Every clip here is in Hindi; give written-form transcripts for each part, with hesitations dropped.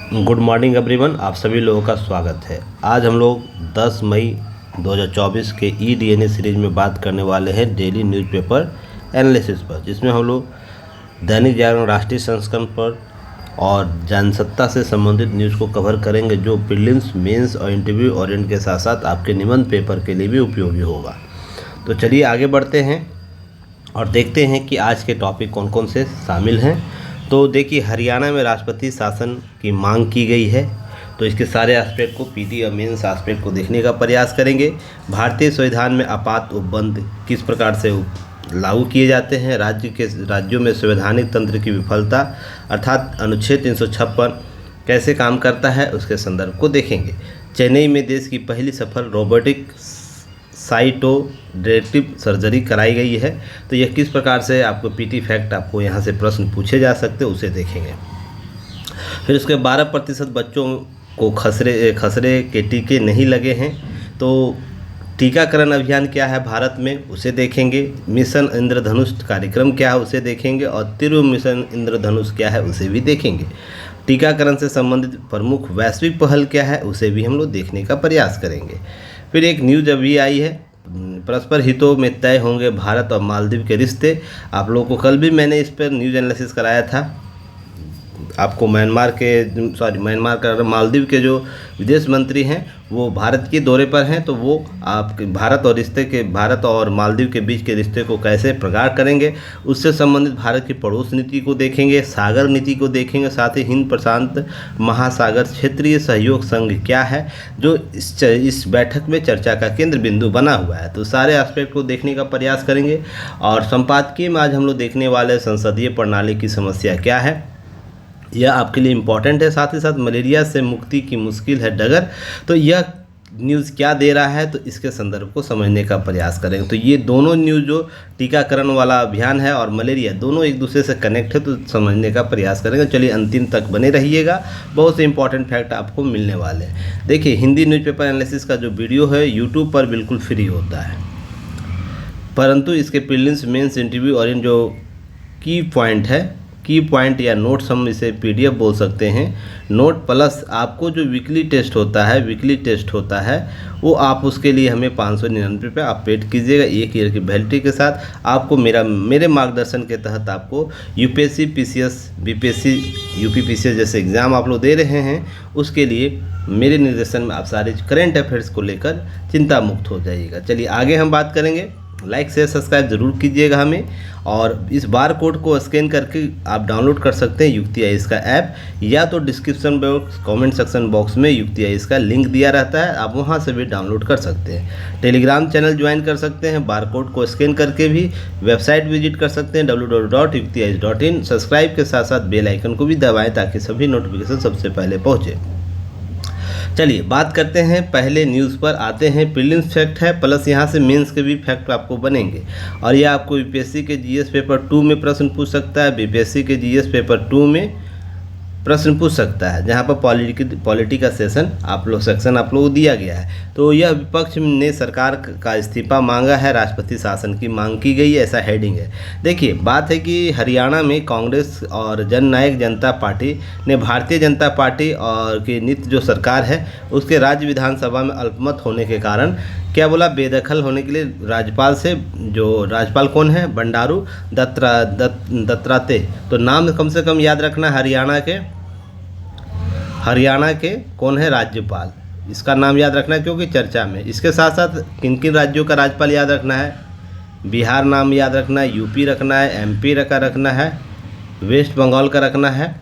गुड मॉर्निंग एवरीवन, आप सभी लोगों का स्वागत है। आज हम लोग 10 मई 2024 के ई-डीएनए सीरीज में बात करने वाले हैं डेली न्यूज़पेपर एनालिसिस पर, जिसमें हम लोग दैनिक जागरण राष्ट्रीय संस्करण पर और जनसत्ता से संबंधित न्यूज़ को कवर करेंगे, जो प्रीलिम्स, मेंस और इंटरव्यू ओरिएंट के साथ साथ आपके निबंध पेपर के लिए भी उपयोगी होगा। तो चलिए आगे बढ़ते हैं और देखते हैं कि आज के टॉपिक कौन कौन से शामिल हैं। तो देखिए, हरियाणा में राष्ट्रपति शासन की मांग की गई है, तो इसके सारे एस्पेक्ट को पीटी और मेंस एस्पेक्ट को देखने का प्रयास करेंगे। भारतीय संविधान में आपात उपबंध किस प्रकार से लागू किए जाते हैं, राज्यों में संवैधानिक तंत्र की विफलता अर्थात अनुच्छेद 356 कैसे काम करता है, उसके संदर्भ को देखेंगे। चेन्नई में देश की पहली सफल रोबोटिक साइटोडेक्टिव सर्जरी कराई गई है, तो यह किस प्रकार से आपको पीटी फैक्ट आपको यहाँ से प्रश्न पूछे जा सकते हैं, उसे देखेंगे। फिर उसके 12% बच्चों को खसरे के टीके नहीं लगे हैं, तो टीकाकरण अभियान क्या है भारत में, उसे देखेंगे। मिशन इंद्रधनुष कार्यक्रम क्या है, उसे देखेंगे। और तीव्र मिशन इंद्रधनुष क्या है, उसे भी देखेंगे। टीकाकरण से संबंधित प्रमुख वैश्विक पहल क्या है, उसे भी हम लोग देखने का प्रयास करेंगे। फिर एक न्यूज़ अभी आई है, परस्पर हितों में तय होंगे भारत और मालदीव के रिश्ते। आप लोगों को कल भी मैंने इस पर न्यूज़ एनालिसिस कराया था। आपको मालदीव के जो विदेश मंत्री हैं वो भारत के दौरे पर हैं, तो वो आप भारत और मालदीव के बीच के रिश्ते को कैसे प्रगाढ़ करेंगे, उससे संबंधित भारत की पड़ोस नीति को देखेंगे, सागर नीति को देखेंगे। साथ ही हिंद प्रशांत महासागर क्षेत्रीय सहयोग संघ क्या है, जो इस बैठक में चर्चा का केंद्र बिंदु बना हुआ है, तो सारे एस्पेक्ट को देखने का प्रयास करेंगे। और संपादकीय में आज हम लोग देखने वाले संसदीय प्रणाली की समस्या क्या है, यह आपके लिए इम्पॉर्टेंट है। साथ ही साथ मलेरिया से मुक्ति की मुश्किल है डगर, तो यह न्यूज़ क्या दे रहा है, तो इसके संदर्भ को समझने का प्रयास करेंगे। तो ये दोनों न्यूज़, जो टीकाकरण वाला अभियान है और मलेरिया, दोनों एक दूसरे से कनेक्ट है, तो समझने का प्रयास करेंगे। चलिए अंतिम तक बने रहिएगा, बहुत से इंपॉर्टेंट फैक्ट आपको मिलने वाले हैं। देखिए, हिंदी न्यूज़पेपर एनालिसिस का जो वीडियो है यूट्यूब पर बिल्कुल फ्री होता है, परंतु इसके प्रीलिम्स, मेंस, इंटरव्यू और इन जो की पॉइंट या नोट्स, हम इसे पीडीएफ बोल सकते हैं, नोट प्लस आपको जो वीकली टेस्ट होता है वो आप उसके लिए हमें 599 रुपये आप पेड कीजिएगा, 1 ईयर की वैलिडिटी के साथ। आपको मेरे मार्गदर्शन के तहत आपको यूपीएससी, पीसीएस, बीपीएससी, यूपीपीसीएस जैसे एग्ज़ाम आप लोग दे रहे हैं, उसके लिए मेरे निर्देशन में आप सारे करंट अफेयर्स को लेकर चिंता मुक्त हो जाइएगा। चलिए आगे हम बात करेंगे। लाइक शेयर सब्सक्राइब जरूर कीजिएगा हमें, और इस बार कोड को स्कैन करके आप डाउनलोड कर सकते हैं युक्ति आईएएस का ऐप, या तो description box, comment section box में युक्ति आईएएस का लिंक दिया रहता है, आप वहां से भी डाउनलोड कर सकते हैं। टेलीग्राम चैनल ज्वाइन कर सकते हैं, बार कोड को स्कैन करके भी वेबसाइट विजिट कर सकते हैं www.yuktiais.in। सब्सक्राइब के साथ साथ बेल आइकन को भी दबाएं ताकि सभी नोटिफिकेशन सबसे पहले पहुँचे। चलिए बात करते हैं, पहले न्यूज़ पर आते हैं। प्रीलिम्स फैक्ट है, प्लस यहाँ से मेंस के भी फैक्ट आपको बनेंगे, और यह आपको यूपीएससी के जीएस पेपर 2 में प्रश्न पूछ सकता है, बीपीएससी के जीएस पेपर 2 में प्रश्न पूछ सकता है, जहाँ पर पॉलिटी का सेक्शन आप लोग दिया गया है। तो यह विपक्ष ने सरकार का इस्तीफा मांगा है, राष्ट्रपति शासन की मांग की गई है, ऐसा हेडिंग है। देखिए, बात है कि हरियाणा में कांग्रेस और जननायक जनता पार्टी ने भारतीय जनता पार्टी और की नीति जो सरकार है उसके राज्य विधानसभा में अल्पमत होने के कारण क्या बोला, बेदखल होने के लिए राज्यपाल से, जो राज्यपाल कौन है, बंडारू दत्तात्रेय, तो नाम कम से कम याद रखना, हरियाणा के कौन है राज्यपाल, इसका नाम याद रखना है क्योंकि चर्चा में। इसके साथ साथ किन किन राज्यों का राज्यपाल याद रखना है, बिहार नाम याद रखना है, यूपी रखना है, एमपी का रखना है, वेस्ट बंगाल का रखना है,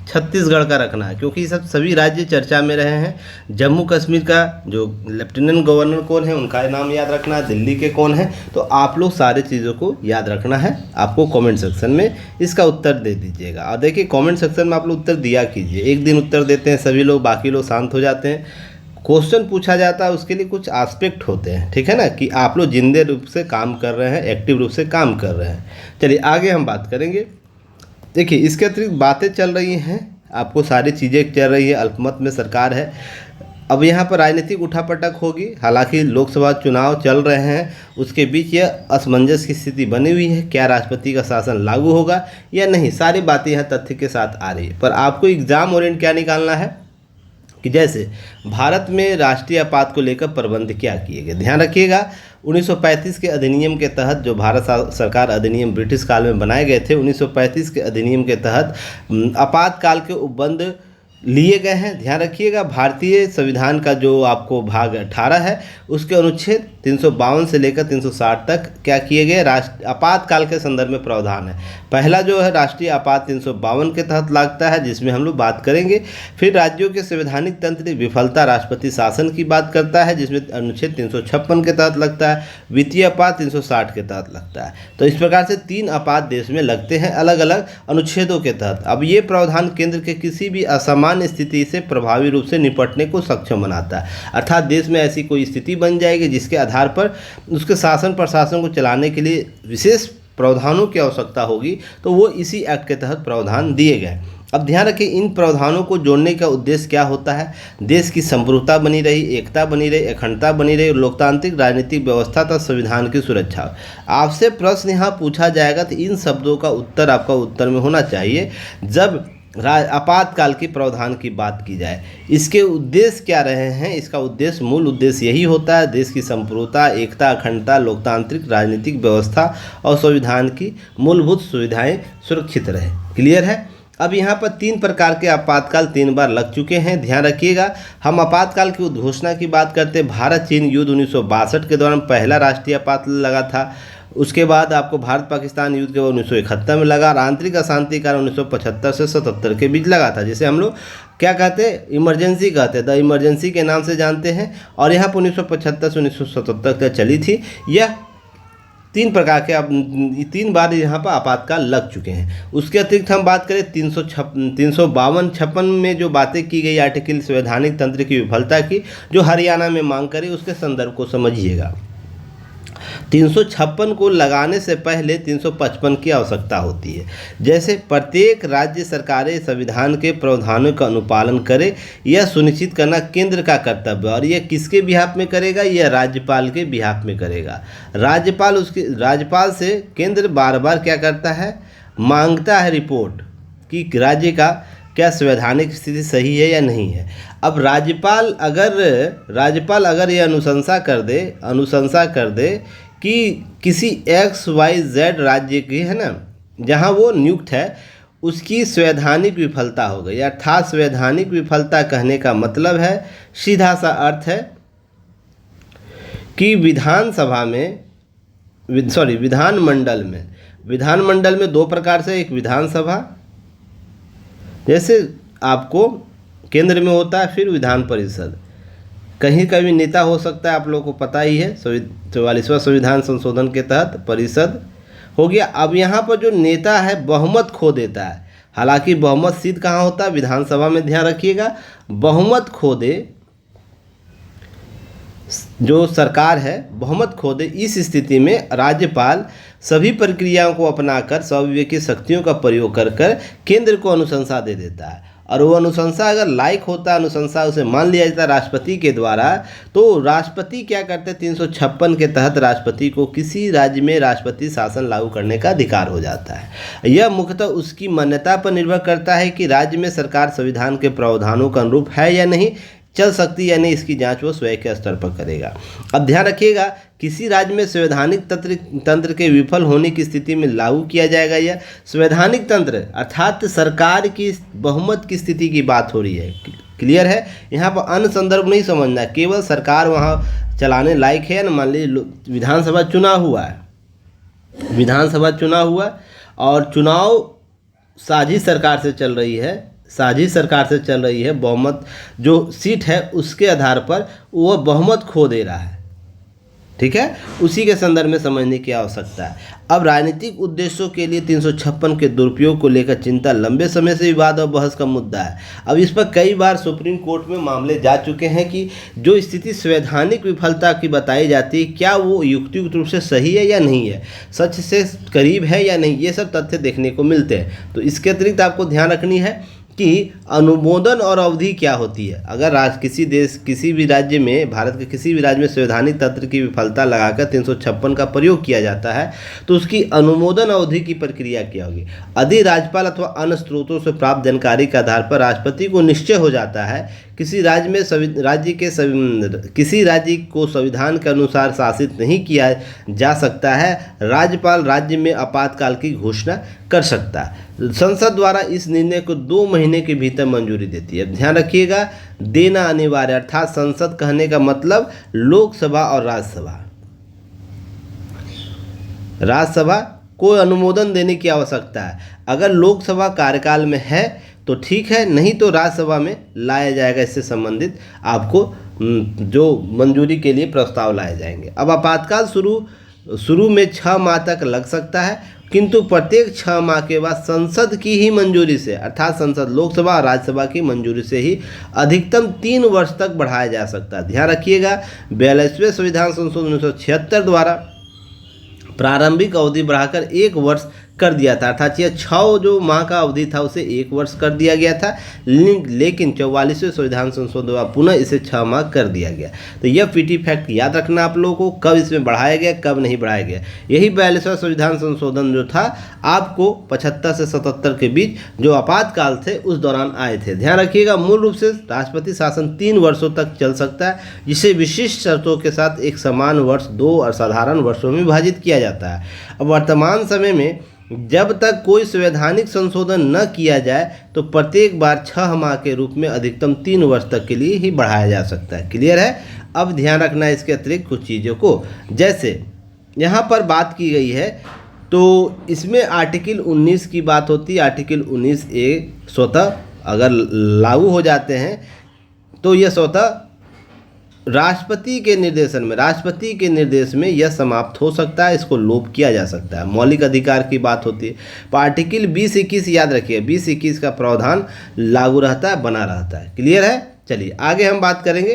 छत्तीसगढ़ का रखना है, क्योंकि सभी राज्य चर्चा में रहे हैं। जम्मू कश्मीर का जो लेफ्टिनेंट गवर्नर कौन है, उनका नाम याद रखना है, दिल्ली के कौन है, तो आप लोग सारे चीज़ों को याद रखना है। आपको कमेंट सेक्शन में इसका उत्तर दे दीजिएगा, और देखिए कमेंट सेक्शन में आप लोग उत्तर दिया कीजिए। एक दिन उत्तर देते हैं सभी लोग, बाकी लोग शांत हो जाते हैं। क्वेश्चन पूछा जाता है, उसके लिए कुछ एस्पेक्ट होते हैं, ठीक है ना, कि आप लोग जिंदे रूप से काम कर रहे हैं, एक्टिव रूप से काम कर रहे हैं। चलिए आगे हम बात करेंगे। देखिए, इसके अतिरिक्त बातें चल रही हैं, आपको सारी चीज़ें चल रही है, अल्पमत में सरकार है। अब यहाँ पर राजनीतिक उठापटक होगी। हालांकि लोकसभा चुनाव चल रहे हैं, उसके बीच यह असमंजस की स्थिति बनी हुई है, क्या राष्ट्रपति का शासन लागू होगा या नहीं, सारी बातें यहाँ तथ्य के साथ आ रही है। पर आपको एग्जाम ओरिएंट क्या निकालना है कि जैसे भारत में राष्ट्रीय आपात को लेकर प्रबंध क्या किए गए। ध्यान रखिएगा 1935 के अधिनियम के तहत, जो भारत सरकार अधिनियम ब्रिटिश काल में बनाए गए थे, 1935 के अधिनियम के तहत आपातकाल के उपबंध लिए गए हैं। ध्यान रखिएगा भारतीय संविधान का जो आपको भाग 18 है, उसके अनुच्छेद 352 से लेकर 360 तक क्या किए गए, आपातकाल के संदर्भ में प्रावधान है। पहला जो है राष्ट्रीय आपात 352 के तहत लगता है, जिसमें हम लोग बात करेंगे। फिर राज्यों के संवैधानिक तंत्र विफलता राष्ट्रपति शासन की बात करता है, जिसमें अनुच्छेद 356 के तहत लगता है। वित्तीय आपात 360 के तहत लगता है। तो इस प्रकार से 3 आपात देश में लगते हैं अलग अलग अनुच्छेदों के तहत। अब ये प्रावधान केंद्र के किसी भी असामान्य स्थिति से प्रभावी रूप से निपटने को सक्षम बनाता है। अर्थात देश में ऐसी कोई स्थिति बन जाएगी जिसके आधार पर उसके शासन प्रशासन को चलाने के लिए विशेष प्रावधानों की आवश्यकता होगी, तो वो इसी एक्ट के तहत प्रावधान दिए गए। अब ध्यान रखें, इन प्रावधानों को जोड़ने का उद्देश्य क्या होता है, देश की संप्रभुता बनी रही, एकता बनी रही, अखंडता बनी रही, लोकतांत्रिक राजनीतिक व्यवस्था तथा संविधान की सुरक्षा। आपसे प्रश्न यहाँ पूछा जाएगा तो इन शब्दों का उत्तर आपका उत्तर में होना चाहिए जब आपातकाल के प्रावधान की बात की जाए। इसके उद्देश्य क्या रहे हैं, इसका उद्देश्य, मूल उद्देश्य यही होता है देश की संप्रभुता, एकता, अखंडता, लोकतांत्रिक राजनीतिक व्यवस्था और संविधान की मूलभूत सुविधाएं सुरक्षित रहे। क्लियर है। अब यहाँ पर 3 प्रकार के आपातकाल 3 बार लग चुके हैं। ध्यान रखिएगा, हम आपातकाल की उद्घोषणा की बात करते हैं। भारत चीन युद्ध 1962 के दौरान पहला राष्ट्रीय आपात लगा था। उसके बाद आपको भारत पाकिस्तान युद्ध के 1971 में लगा, और आंतरिक अशांति कारण 1975 से 77 के बीच लगा था, जिसे हम लोग क्या कहते हैं, इमरजेंसी कहते हैं, द इमरजेंसी के नाम से जानते हैं। और यहाँ पर 1975 से 1977 तक चली थी। यह 3 प्रकार के, अब 3 बार यहाँ पर आपातकाल लग चुके हैं। उसके अतिरिक्त हम बात करें 352-56 में जो बातें की गई आर्टिकल संवैधानिक तंत्र की विफलता की, जो हरियाणा में मांग करी, उसके संदर्भ को समझिएगा। 356 को लगाने से पहले 355 की आवश्यकता होती है। जैसे प्रत्येक राज्य सरकारें संविधान के प्रावधानों का अनुपालन करे, यह सुनिश्चित करना केंद्र का कर्तव्य है। और यह किसके बिहाफ में करेगा, यह राज्यपाल के बिहाफ में करेगा। राज्यपाल से केंद्र बार बार क्या करता है, मांगता है रिपोर्ट कि राज्य का क्या संवैधानिक स्थिति सही है या नहीं है। अब राज्यपाल अगर ये अनुशंसा कर दे कि किसी XYZ राज्य की, है ना, जहाँ वो नियुक्त है, उसकी संवैधानिक विफलता हो गई। अर्थात संवैधानिक विफलता कहने का मतलब है, सीधा सा अर्थ है कि विधानमंडल में 2 प्रकार से, एक विधानसभा जैसे आपको केंद्र में होता है, फिर विधान परिषद, कहीं का भी नेता हो सकता है, आप लोगों को पता ही है। 44वां संविधान संशोधन के तहत परिषद हो गया। अब यहाँ पर जो नेता है बहुमत खो देता है। हालांकि बहुमत सिद्ध कहाँ होता है, विधानसभा में। ध्यान रखिएगा, बहुमत खो दे जो सरकार है, बहुमत खो दे, इस स्थिति में राज्यपाल सभी प्रक्रियाओं को अपनाकर स्वविवेकी शक्तियों का प्रयोग कर केंद्र को अनुशंसा दे देता है। और वो अनुशंसा अगर लायक होता है, अनुशंसा उसे मान लिया जाता है राष्ट्रपति के द्वारा, तो राष्ट्रपति क्या करते हैं, 356 के तहत राष्ट्रपति को किसी राज्य में राष्ट्रपति शासन लागू करने का अधिकार हो जाता है। यह मुख्यतः उसकी मान्यता पर निर्भर करता है कि राज्य में सरकार संविधान के प्रावधानों के अनुरूप है या नहीं, चल सकती या नहीं, इसकी जांच वो स्वयं के स्तर पर करेगा। अब ध्यान रखिएगा, किसी राज्य में संवैधानिक तंत्र के विफल होने की स्थिति में लागू किया जाएगा यह संवैधानिक तंत्र, अर्थात सरकार की बहुमत की स्थिति की बात हो रही है। क्लियर है। यहाँ पर अन्य संदर्भ नहीं समझना, केवल सरकार वहाँ चलाने लायक है ना। मान लीजिए विधानसभा चुनाव हुआ और चुनाव साझी सरकार से चल रही है, बहुमत जो सीट है उसके आधार पर वो बहुमत खो दे रहा है। ठीक है, उसी के संदर्भ में समझने की आवश्यकता है। अब राजनीतिक उद्देश्यों के लिए 356 के दुरुपयोग को लेकर चिंता लंबे समय से विवाद और बहस का मुद्दा है। अब इस पर कई बार सुप्रीम कोर्ट में मामले जा चुके हैं कि जो स्थिति संवैधानिक विफलता की बताई जाती है, क्या वो युक्तियुक्त रूप से सही है या नहीं है, सच से करीब है या नहीं, ये सब तथ्य देखने को मिलते हैं। तो इसके अतिरिक्त आपको ध्यान रखनी है कि अनुमोदन और अवधि क्या होती है। अगर किसी भी राज्य में, भारत के किसी भी राज्य में संवैधानिक तंत्र की विफलता लगाकर 356 का प्रयोग किया जाता है तो उसकी अनुमोदन अवधि की प्रक्रिया क्या होगी। यदि राज्यपाल अथवा अन्य स्रोतों से प्राप्त जानकारी के आधार पर राष्ट्रपति को निश्चय हो जाता है किसी राज्य को संविधान के अनुसार शासित नहीं किया जा सकता है, राज्यपाल राज्य में आपातकाल की घोषणा कर सकता है। संसद द्वारा इस निर्णय को 2 महीने के भीतर मंजूरी देती है। ध्यान रखिएगा, देना अनिवार्य, अर्थात संसद कहने का मतलब लोकसभा और राज्यसभा को अनुमोदन देने की आवश्यकता है। अगर लोकसभा कार्यकाल में है तो ठीक है, नहीं तो राज्यसभा में लाया जाएगा। इससे संबंधित आपको जो मंजूरी के लिए प्रस्ताव लाए जाएंगे। अब आपातकाल शुरू में 6 माह तक लग सकता है, किंतु प्रत्येक 6 माह के बाद संसद की ही मंजूरी से, अर्थात संसद, लोकसभा और राज्यसभा की मंजूरी से ही अधिकतम 3 वर्ष तक बढ़ाया जा सकता है। ध्यान रखिएगा, 42वें संविधान संशोधन 1976 द्वारा प्रारंभिक अवधि बढ़ाकर 1 वर्ष कर दिया था, अर्थात यह 6 जो माह का अवधि था उसे 1 वर्ष कर दिया गया था, लेकिन 44वें संविधान संशोधन द्वारा पुनः इसे 6 माह कर दिया गया। तो यह पीटी फैक्ट याद रखना आप लोगों को, कब इसमें बढ़ाया गया कब नहीं बढ़ाया गया। यही 42वां संविधान संशोधन जो था आपको 75 से 77 के बीच जो आपातकाल थे उस दौरान आए थे। ध्यान रखिएगा, मूल रूप से राष्ट्रपति शासन 3 वर्षों तक चल सकता है, जिसे विशिष्ट शर्तों के साथ एक समान वर्ष 2 असाधारण वर्षों में विभाजित किया जाता है। अब वर्तमान समय में जब तक कोई संवैधानिक संशोधन न किया जाए तो प्रत्येक बार 6 माह के रूप में अधिकतम 3 वर्ष तक के लिए ही बढ़ाया जा सकता है। क्लियर है। अब ध्यान रखना है इसके अतिरिक्त कुछ चीज़ों को, जैसे यहाँ पर बात की गई है तो इसमें आर्टिकल 19 की बात होती है। आर्टिकल 19A स्वतः अगर लागू हो जाते हैं तो यह स्वतः राष्ट्रपति के निर्देश में यह समाप्त हो सकता है, इसको लोप किया जा सकता है। मौलिक अधिकार की बात होती है तो आर्टिकल 20-21 याद रखिए, 20-21 का प्रावधान लागू रहता है, बना रहता है। क्लियर है। चलिए आगे हम बात करेंगे।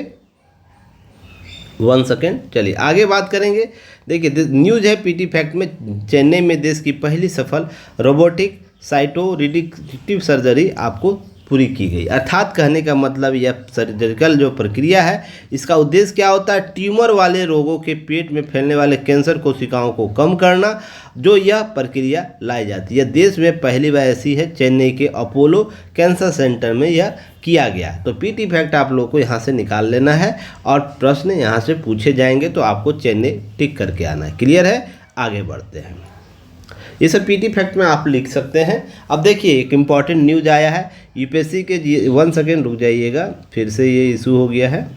1 सेकेंड, चलिए आगे बात करेंगे। देखिए न्यूज़ है पीटी फैक्ट में, चेन्नई में देश की पहली सफल रोबोटिक साइटो-रिडक्टिव सर्जरी आपको पूरी की गई। अर्थात कहने का मतलब यह सर्जिकल जो प्रक्रिया है इसका उद्देश्य क्या होता है, ट्यूमर वाले रोगों के पेट में फैलने वाले कैंसर कोशिकाओं को कम करना, जो यह प्रक्रिया लाई जाती है। देश में पहली बार ऐसी है, चेन्नई के अपोलो कैंसर सेंटर में यह किया गया। तो पीटी फैक्ट आप लोग को यहाँ से निकाल लेना है और प्रश्न यहाँ से पूछे जाएंगे तो आपको चेन्नई टिक करके आना है। क्लियर है। आगे बढ़ते हैं। ये सब पीटी फैक्ट में आप लिख सकते हैं। अब देखिए एक इम्पॉर्टेंट न्यूज़ आया है यूपीएससी के। 1 सेकेंड रुक जाइएगा, फिर से ये इशू हो गया है।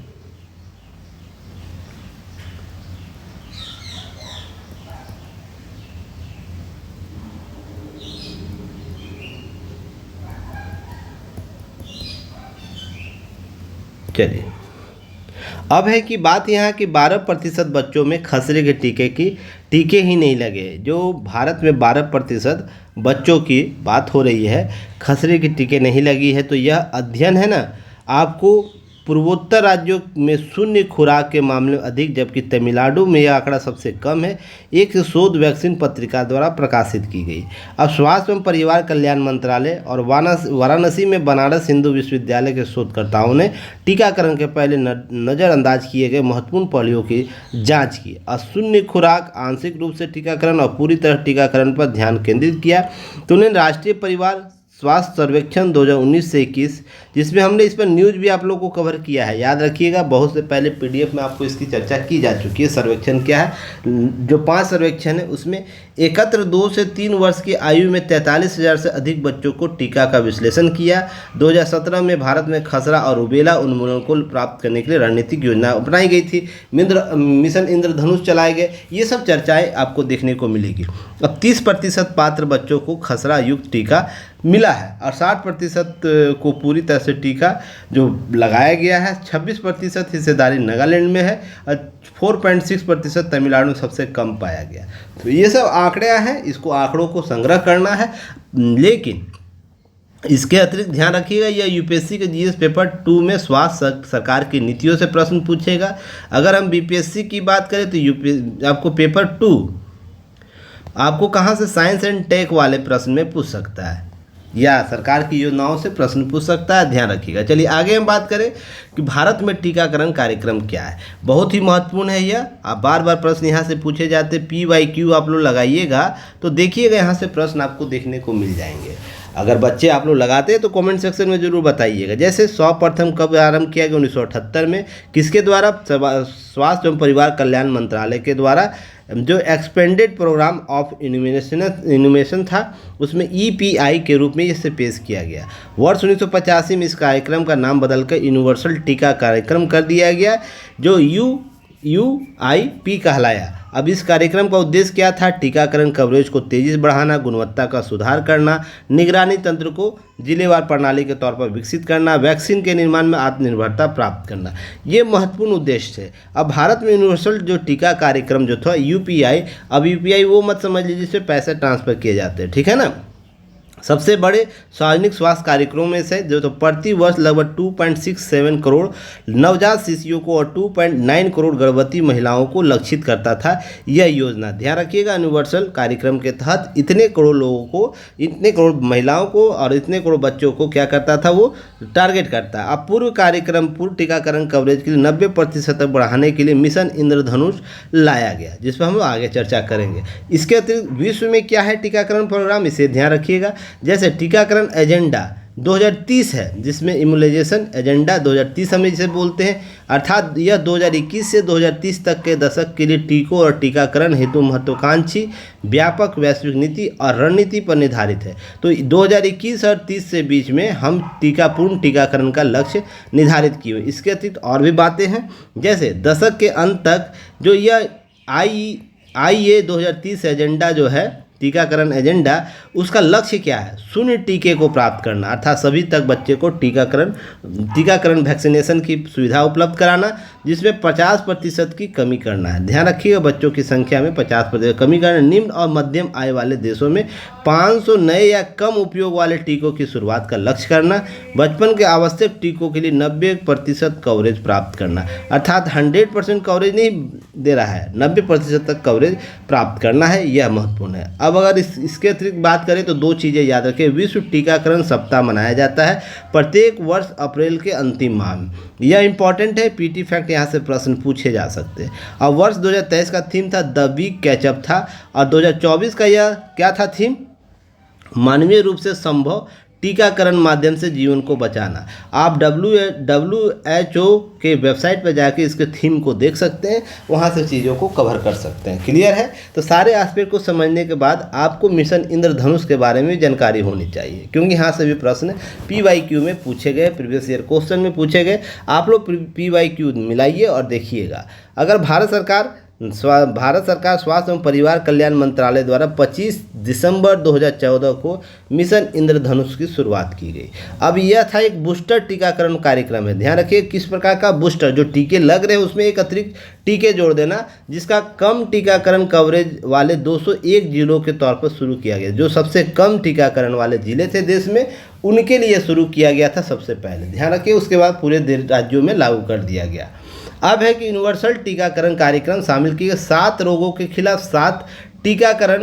चलिए अब है कि बात यहाँ कि 12% बच्चों में खसरे के टीके ही नहीं लगे। जो भारत में 12% बच्चों की बात हो रही है, खसरे की टीके नहीं लगी है, तो यह अध्ययन है ना आपको पूर्वोत्तर राज्यों में शून्य खुराक के मामले में अधिक, जबकि तमिलनाडु में यह आंकड़ा सबसे कम है। एक शोध वैक्सीन पत्रिका द्वारा प्रकाशित की गई। अब स्वास्थ्य एवं परिवार कल्याण मंत्रालय और वाराणसी में बनारस हिंदू विश्वविद्यालय के शोधकर्ताओं ने टीकाकरण के पहले नज़रअंदाज किए गए महत्वपूर्ण पहलुओं की जांच की। शून्य खुराक, आंशिक रूप से टीकाकरण और पूरी तरह टीकाकरण पर ध्यान केंद्रित किया। तो उन्हें राष्ट्रीय परिवार स्वास्थ्य सर्वेक्षण 2019 से 21, जिसमें हमने इस पर न्यूज़ भी आप लोगों को कवर किया है, याद रखिएगा। बहुत से पहले पीडीएफ में आपको इसकी चर्चा की जा चुकी है। सर्वेक्षण क्या है, जो 5 सर्वेक्षण है उसमें एकत्र 2 से 3 वर्ष की आयु में 43,000 से अधिक बच्चों को टीका का विश्लेषण किया। 2017 में भारत में खसरा और रूबेला उन्मूलन को प्राप्त करने के लिए रणनीतिक योजना अपनाई गई थी। मिशन इंद्रधनुष चलाए गए। ये सब चर्चाएँ आपको देखने को मिलेगी। अब 30% पात्र बच्चों को खसरा युक्त टीका मिला है और 60% को पूरी तरह से टीका जो लगाया गया है। 26% हिस्सेदारी नागालैंड में है और 4.6% तमिलनाडु में सबसे कम पाया गया। तो ये सब आंकड़े हैं, इसको आंकड़ों को संग्रह करना है। लेकिन इसके अतिरिक्त ध्यान रखिएगा, यह यूपीएससी के जीएस पेपर 2 में स्वास्थ्य सरकार की नीतियों से प्रश्न पूछेगा। अगर हम बीपीएससी की बात करें तो आपको पेपर 2 आपको कहाँ से साइंस एंड टेक वाले प्रश्न में पूछ सकता है। या सरकार की योजनाओं से प्रश्न पूछ सकता है, ध्यान रखिएगा। चलिए आगे हम बात करें कि भारत में टीकाकरण कार्यक्रम क्या है। बहुत ही महत्वपूर्ण है यह, आप बार बार प्रश्न यहाँ से पूछे जाते। PYQ आप लोग लगाइएगा तो देखिएगा यहाँ से प्रश्न आपको देखने को मिल जाएंगे। अगर बच्चे आप लोग लगाते हैं तो कमेंट सेक्शन में जरूर बताइएगा। जैसे सर्वप्रथम कब आरंभ किया गया? 1978 में। किसके द्वारा? स्वास्थ्य एवं परिवार कल्याण मंत्रालय के द्वारा। जो एक्सपेंडेड प्रोग्राम ऑफ इनोवेशन था उसमें EPI के रूप में इसे पेश किया गया। वर्ष 1985 में इस कार्यक्रम का नाम बदलकर यूनिवर्सल टीका कार्यक्रम कर दिया गया, जो UIP कहलाया। अब इस कार्यक्रम का उद्देश्य क्या था? टीकाकरण कवरेज को तेजी से बढ़ाना, गुणवत्ता का सुधार करना, निगरानी तंत्र को जिलेवार प्रणाली के तौर पर विकसित करना, वैक्सीन के निर्माण में आत्मनिर्भरता प्राप्त करना, ये महत्वपूर्ण उद्देश्य है। अब भारत में यूनिवर्सल जो टीका कार्यक्रम जो था UPI, अब UPI वो मत समझ लीजिए जिससे पैसे ट्रांसफर किए जाते हैं, ठीक है ना। सबसे बड़े सार्वजनिक स्वास्थ्य कार्यक्रमों में से जो तो प्रति वर्ष लगभग 2.67 करोड़ नवजात शिशुओं को और 2.9 करोड़ गर्भवती महिलाओं को लक्षित करता था यह योजना। ध्यान रखिएगा, यूनिवर्सल कार्यक्रम के तहत इतने करोड़ लोगों को, इतने करोड़ महिलाओं को और इतने करोड़ बच्चों को क्या करता था? वो टारगेट करता है। अब पूर्व टीकाकरण कवरेज के लिए 90% तक बढ़ाने के लिए मिशन इंद्रधनुष लाया गया, जिस पर हम लोग आगे चर्चा करेंगे। इसके अतिरिक्त विश्व में क्या है टीकाकरण प्रोग्राम, इसे ध्यान रखिएगा। जैसे टीकाकरण एजेंडा 2030 है, जिसमें इम्यूनाइजेशन एजेंडा 2030 हम इसे बोलते हैं, अर्थात यह 2021 से 2030 तक के दशक के लिए टीकों और टीकाकरण हेतु महत्वाकांक्षी व्यापक वैश्विक नीति और रणनीति पर निर्धारित है। तो 2021 और 30 से बीच में हम पूर्ण टीकाकरण का लक्ष्य निर्धारित किए हुए। इसके अतिरिक्त और भी बातें हैं, जैसे दशक के अंत तक जो यह IA 2030 एजेंडा जो है टीकाकरण एजेंडा, उसका लक्ष्य क्या है? शून्य टीके को प्राप्त करना, अर्थात सभी तक बच्चे को टीकाकरण वैक्सीनेशन की सुविधा उपलब्ध कराना, जिसमें 50% की कमी करना है। ध्यान रखिएगा, बच्चों की संख्या में 50% कमी करना। निम्न और मध्यम आय वाले देशों में 500 नए या कम उपयोग वाले टीकों की शुरुआत का लक्ष्य करना। बचपन के आवश्यक टीकों के लिए 90% कवरेज प्राप्त करना, अर्थात 100% कवरेज नहीं दे रहा है, 90% तक कवरेज प्राप्त करना है, यह महत्वपूर्ण है। अब अगर इसके अतिरिक्त बात करें तो दो चीज़ें याद रखें। विश्व टीकाकरण सप्ताह मनाया जाता है प्रत्येक वर्ष अप्रैल के अंतिम माह में, यह इंपॉर्टेंट है। PT फैक्ट यहाँ से प्रश्न पूछे जा सकते हैं। अब वर्ष 2023 का थीम था द बिग कैचअप था, और 2024 का यह क्या था थीम? मानवीय रूप से संभव टीकाकरण माध्यम से जीवन को बचाना। आप WHO के वेबसाइट पर जाके इसके थीम को देख सकते हैं, वहाँ से चीज़ों को कवर कर सकते हैं। क्लियर है? तो सारे एस्पेक्ट को समझने के बाद आपको मिशन इंद्रधनुष के बारे में जानकारी होनी चाहिए, क्योंकि यहाँ से भी प्रश्न PYQ में पूछे गए, प्रीवियस ईयर क्वेश्चन में पूछे गए। आप लोग PYQ मिलाइए और देखिएगा। अगर भारत सरकार स्वास्थ्य एवं परिवार कल्याण मंत्रालय द्वारा 25 दिसंबर 2014 को मिशन इंद्रधनुष की शुरुआत की गई। अब यह था एक बूस्टर टीकाकरण कार्यक्रम है। ध्यान रखिए किस प्रकार का बूस्टर, जो टीके लग रहे हैं उसमें एक अतिरिक्त टीके जोड़ देना, जिसका कम टीकाकरण कवरेज वाले 201 जिलों के तौर पर शुरू किया गया। जो सबसे कम टीकाकरण वाले जिले थे देश में, उनके लिए शुरू किया गया था सबसे पहले। ध्यान रखिए, उसके बाद पूरे राज्यों में लागू कर दिया गया। अब है कि यूनिवर्सल टीकाकरण कार्यक्रम शामिल किए गए 7 रोगों के खिलाफ 7 टीकाकरण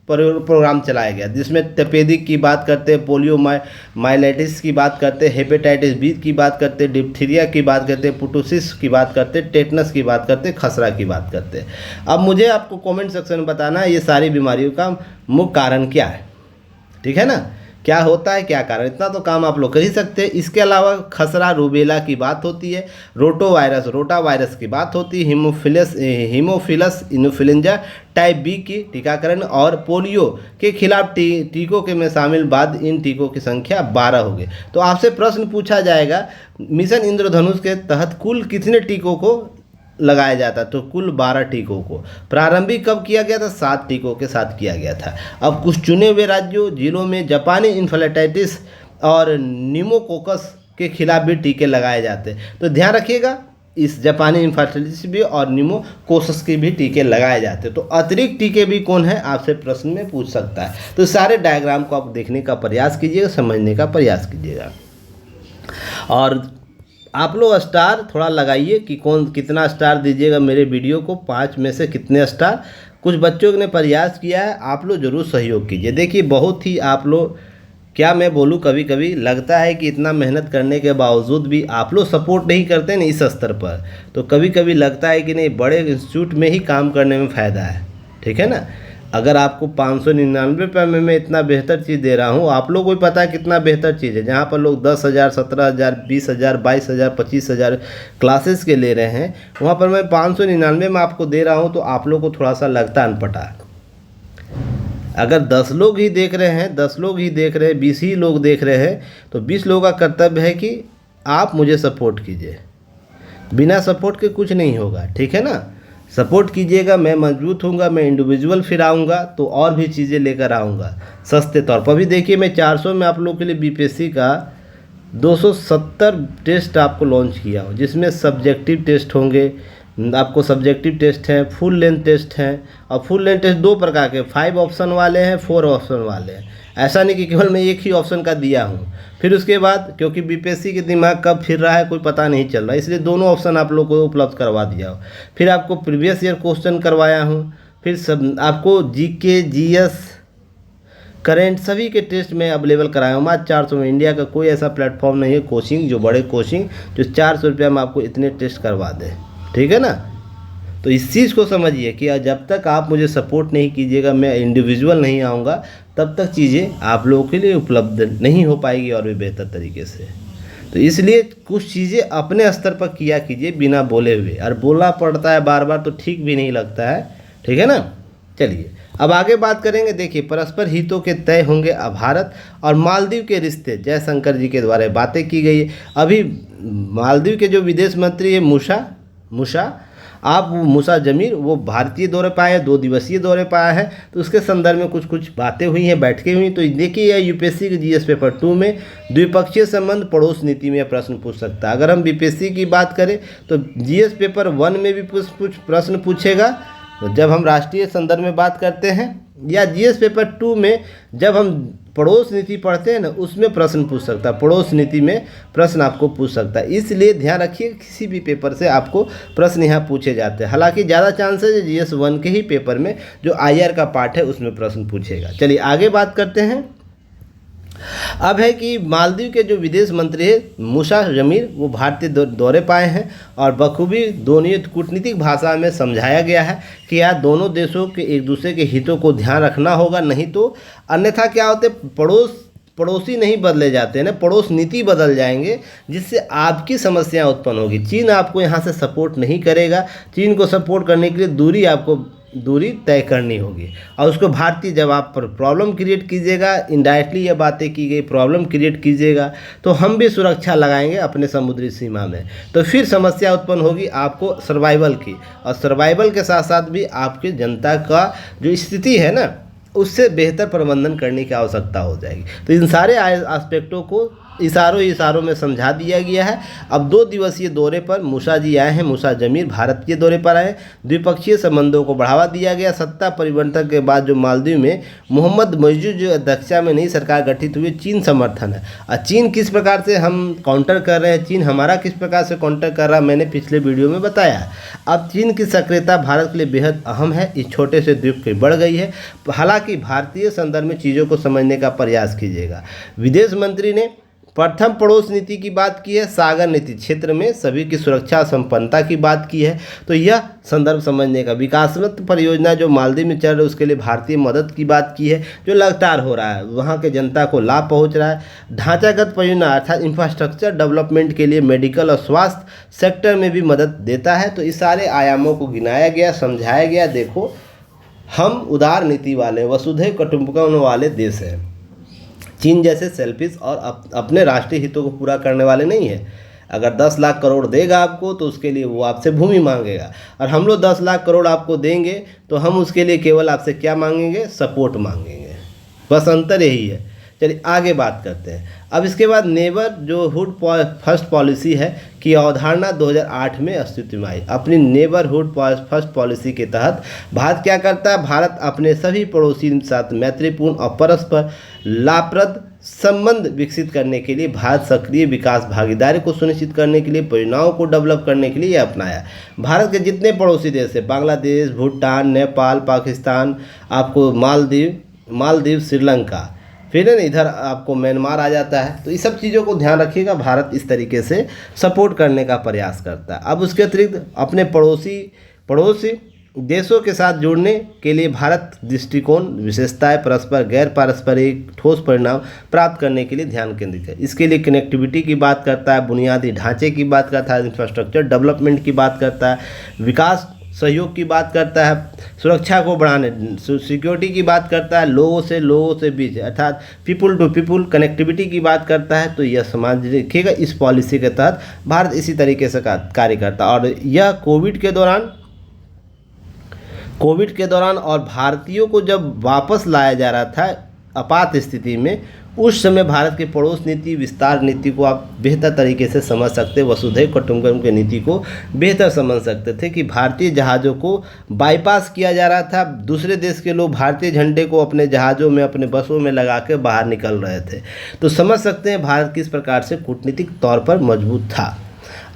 प्रोग्राम चलाया गया, जिसमें तपेदिक की बात करते हैं, पोलियो माइलेटिस की बात करते हैं, हेपेटाइटिस B की बात करते हैं, डिप्थीरिया की बात करते हैं, पुटोसिस की बात करते हैं, टेटनस की बात करते हैं, खसरा की बात करते हैं। अब मुझे आपको कमेंट सेक्शन में बताना है ये सारी बीमारियों का मुख्य कारण क्या है, ठीक है ना, क्या होता है, क्या कारण, इतना तो काम आप लोग कर ही सकते हैं। इसके अलावा खसरा रूबेला की बात होती है, रोटा वायरस की बात होती है, हीमोफिलस इन्फ्लुएंजा टाइप B की टीकाकरण और पोलियो के खिलाफ टीकों के में शामिल बाद इन टीकों की संख्या 12 हो गई। तो आपसे प्रश्न पूछा जाएगा मिशन इंद्रधनुष के तहत कुल कितने टीकों को लगाया जाता, तो कुल 12 टीकों को। प्रारंभिक कब किया गया था? 7 टीकों के साथ किया गया था। अब कुछ चुने हुए राज्यों जिलों में जापानी इन्फ्लूएंजाइटिस और निमोकोकस के खिलाफ भी टीके लगाए जाते हैं। तो ध्यान रखिएगा, इस जापानी इन्फ्लूएंजाइटिस भी और निमोकोकस के भी टीके लगाए जाते हैं। तो अतिरिक्त टीके भी कौन है, आपसे प्रश्न में पूछ सकता है। तो सारे डायग्राम को आप देखने का प्रयास कीजिएगा, समझने का प्रयास कीजिएगा। और आप लोग स्टार थोड़ा लगाइए कि कितना स्टार दीजिएगा मेरे वीडियो को, 5 में से कितने स्टार। कुछ बच्चों ने प्रयास किया है, आप लोग ज़रूर सहयोग कीजिए। देखिए बहुत ही आप लोग क्या मैं बोलूँ, कभी कभी लगता है कि इतना मेहनत करने के बावजूद भी आप लोग सपोर्ट नहीं करते ना इस स्तर पर, तो कभी कभी लगता है कि नहीं, बड़े इंस्टीट्यूट में ही काम करने में फ़ायदा है। ठीक है ना। अगर आपको 599 रुपये में मैं इतना बेहतर चीज़ दे रहा हूँ, आप लोग को भी पता है कितना बेहतर चीज़ है, जहाँ पर लोग 10,000, 17,000, 20,000, 22,000, 25,000 क्लासेस के ले रहे हैं, वहाँ पर मैं 599 में आपको दे रहा हूँ, तो आप लोग को थोड़ा सा लगता है अनपढ़। अगर 10 लोग ही देख रहे हैं, 10 लोग ही देख रहे हैं, 20 ही लोग देख रहे हैं, तो 20 लोगों का कर्तव्य है कि आप मुझे सपोर्ट कीजिए। बिना सपोर्ट के कुछ नहीं होगा। ठीक है ना। सपोर्ट कीजिएगा, मैं मजबूत होऊंगा, मैं इंडिविजुअल फिर आऊँगा तो और भी चीज़ें लेकर आऊँगा सस्ते तौर पर। अभी देखिए, मैं 400 में आप लोगों के लिए बीपीएससी का 270 टेस्ट आपको लॉन्च किया हूँ, जिसमें सब्जेक्टिव टेस्ट होंगे, आपको सब्जेक्टिव टेस्ट हैं, फुल लेंथ टेस्ट हैं। और फुल लेंथ टेस्ट 2 प्रकार के, 5 ऑप्शन वाले हैं, 4 ऑप्शन वाले हैं। ऐसा नहीं कि केवल मैं एक ही ऑप्शन का दिया हूँ। फिर उसके बाद क्योंकि बीपीएससी के दिमाग कब फिर रहा है कोई पता नहीं चल रहा, इसलिए दोनों ऑप्शन आप लोग को उपलब्ध करवा दिया हो। फिर आपको प्रीवियस ईयर क्वेश्चन करवाया हूँ। फिर सब आपको जीके, जीएस, करेंट सभी के टेस्ट में अवेलेबल कराया हूँ मात्र 400 में। इंडिया का कोई ऐसा प्लेटफॉर्म नहीं है कोचिंग, जो बड़े कोचिंग जो 400 रुपये में आपको इतने टेस्ट करवा दे। ठीक है ना। तो इस चीज़ को समझिए कि जब तक आप मुझे सपोर्ट नहीं कीजिएगा, मैं इंडिविजुअल नहीं आऊँगा, तब तक चीज़ें आप लोगों के लिए उपलब्ध नहीं हो पाएगी और भी बेहतर तरीके से। तो इसलिए कुछ चीज़ें अपने स्तर पर किया कीजिए बिना बोले हुए, और बोलना पड़ता है बार बार तो ठीक भी नहीं लगता है। ठीक है ना। चलिए अब आगे बात करेंगे। देखिए, परस्पर हितों के तय होंगे भारत और मालदीव के रिश्ते, जयशंकर जी के द्वारा बातें की गई है। अभी मालदीव के जो विदेश मंत्री है मूसा जमीर, वो भारतीय दौरे पर आए हैं, 2 दिवसीय दौरे पर आए हैं। तो उसके संदर्भ में कुछ बातें हुई हैं, बैठकें हुई। तो देखिए, यह यूपीएससी के जीएस पेपर 2 में द्विपक्षीय संबंध पड़ोस नीति में प्रश्न पूछ सकता है। अगर हम बीपीएससी की बात करें तो जीएस पेपर 1 में भी कुछ प्रश्न पूछेगा, तो जब हम राष्ट्रीय संदर्भ में बात करते हैं, या जीएस पेपर 2 में जब हम पड़ोस नीति पढ़ते हैं ना, उसमें प्रश्न पूछ सकता है। पड़ोस नीति में प्रश्न आपको पूछ सकता है, इसलिए ध्यान रखिए किसी भी पेपर से आपको प्रश्न यहाँ पूछे जाते हैं। हालांकि ज़्यादा चांसेस है जीएस 1 के ही पेपर में जो आईआर का पार्ट है उसमें प्रश्न पूछेगा। चलिए आगे बात करते हैं। अब है कि मालदीव के जो विदेश मंत्री है मूसा जमीर, वो भारतीय दौरे पाए हैं, और बखूबी दोनों कूटनीतिक भाषा में समझाया गया है कि यार दोनों देशों के एक दूसरे के हितों को ध्यान रखना होगा, नहीं तो अन्यथा क्या होते, पड़ोसी नहीं बदले जाते हैं ना, पड़ोस नीति बदल जाएंगे, जिससे आपकी समस्याएं उत्पन्न होगी। चीन आपको यहाँ से सपोर्ट नहीं करेगा। चीन को सपोर्ट करने के लिए दूरी तय करनी होगी, और उसको भारतीय, जब आप पर प्रॉब्लम क्रिएट कीजिएगा, इनडायरेक्टली ये बातें की गई, प्रॉब्लम क्रिएट कीजिएगा, तो हम भी सुरक्षा लगाएंगे अपने समुद्री सीमा में, तो फिर समस्या उत्पन्न होगी आपको सर्वाइवल की, और सर्वाइवल के साथ साथ भी आपकी जनता का जो स्थिति है ना, उससे बेहतर प्रबंधन करने की आवश्यकता हो जाएगी। तो इन सारे एस्पेक्टों को इशारों में समझा दिया गया है। अब 2 दिवसीय दौरे पर मूसा जी आए हैं, मूसा जमीर भारतीय दौरे पर आए। द्विपक्षीय संबंधों को बढ़ावा दिया गया। सत्ता परिवर्तन के बाद जो मालदीव में मोहम्मद मोइज़ जो अध्यक्षता में नई सरकार गठित हुई, चीन समर्थन है। और चीन किस प्रकार से हम काउंटर कर रहे हैं, चीन हमारा किस प्रकार से काउंटर कर रहा है, मैंने पिछले वीडियो में बताया है। अब चीन की सक्रियता भारत के लिए बेहद अहम है। इस छोटे से द्वीप की बढ़ गई है। हालांकि भारतीय संदर्भ में चीज़ों को समझने का प्रयास कीजिएगा। विदेश मंत्री ने प्रथम पड़ोस नीति की बात की है, सागर नीति क्षेत्र में सभी की सुरक्षा संपन्नता की बात की है। तो यह संदर्भ समझने का। विकासमत परियोजना जो मालदीव में चल रही है उसके लिए भारतीय मदद की बात की है, जो लगातार हो रहा है, वहाँ के जनता को लाभ पहुँच रहा है। ढांचागत परियोजना अर्थात इंफ्रास्ट्रक्चर डेवलपमेंट के लिए मेडिकल और स्वास्थ्य सेक्टर में भी मदद देता है। तो इस सारे आयामों को गिनाया गया, समझाया गया। देखो, हम उदार नीति वाले, वसुधैव कुटुंबकम वाले देश हैं। चीन जैसे सेल्फिश और अपने राष्ट्रीय हितों को पूरा करने वाले नहीं है। अगर 10 लाख करोड़ देगा आपको तो उसके लिए वो आपसे भूमि मांगेगा, और हम लोग 10 लाख करोड़ आपको देंगे तो हम उसके लिए केवल आपसे क्या मांगेंगे, सपोर्ट मांगेंगे। बस अंतर यही है। चलिए आगे बात करते हैं। अब इसके बाद नेबरहुड फर्स्ट पॉलिसी है कि अवधारणा 2008 में अस्तित्व में आई। अपनी नेबरहुड फर्स्ट पॉलिसी के तहत भारत क्या करता है, भारत अपने सभी पड़ोसी के साथ मैत्रीपूर्ण और परस्पर लाभप्रद संबंध विकसित करने के लिए भारत सक्रिय विकास भागीदारी को सुनिश्चित करने के लिए परियोजनाओं को डेवलप करने के लिए अपनाया। भारत के जितने पड़ोसी देश है, बांग्लादेश, भूटान, नेपाल, पाकिस्तान, आपको मालदीव, श्रीलंका, फिर है ना इधर आपको म्यांमार आ जाता है। तो इस सब चीज़ों को ध्यान रखिएगा, भारत इस तरीके से सपोर्ट करने का प्रयास करता है। अब उसके अतिरिक्त अपने पड़ोसी देशों के साथ जुड़ने के लिए भारत दृष्टिकोण विशेषताएं परस्पर गैर पारस्परिक ठोस परिणाम प्राप्त करने के लिए ध्यान केंद्रित है। इसके लिए कनेक्टिविटी की बात करता है, बुनियादी ढांचे की बात करता है, इंफ्रास्ट्रक्चर डेवलपमेंट की बात करता है, विकास सहयोग की बात करता है, सुरक्षा को बढ़ाने सिक्योरिटी की बात करता है, लोगों से बीच अर्थात पीपुल टू पीपुल कनेक्टिविटी की बात करता है। तो यह समाज देखिएगा इस पॉलिसी के तहत भारत इसी तरीके से कार्य करता है। और यह कोविड के दौरान और भारतीयों को जब वापस लाया जा रहा था आपात स्थिति में, उस समय भारत के पड़ोस नीति विस्तार नीति को आप बेहतर तरीके से समझ सकते, वसुधैव कुटुंबकम की नीति को बेहतर समझ सकते थे कि भारतीय जहाज़ों को बाईपास किया जा रहा था। दूसरे देश के लोग भारतीय झंडे को अपने जहाज़ों में अपने बसों में लगा के बाहर निकल रहे थे। तो समझ सकते हैं भारत किस प्रकार से कूटनीतिक तौर पर मजबूत था।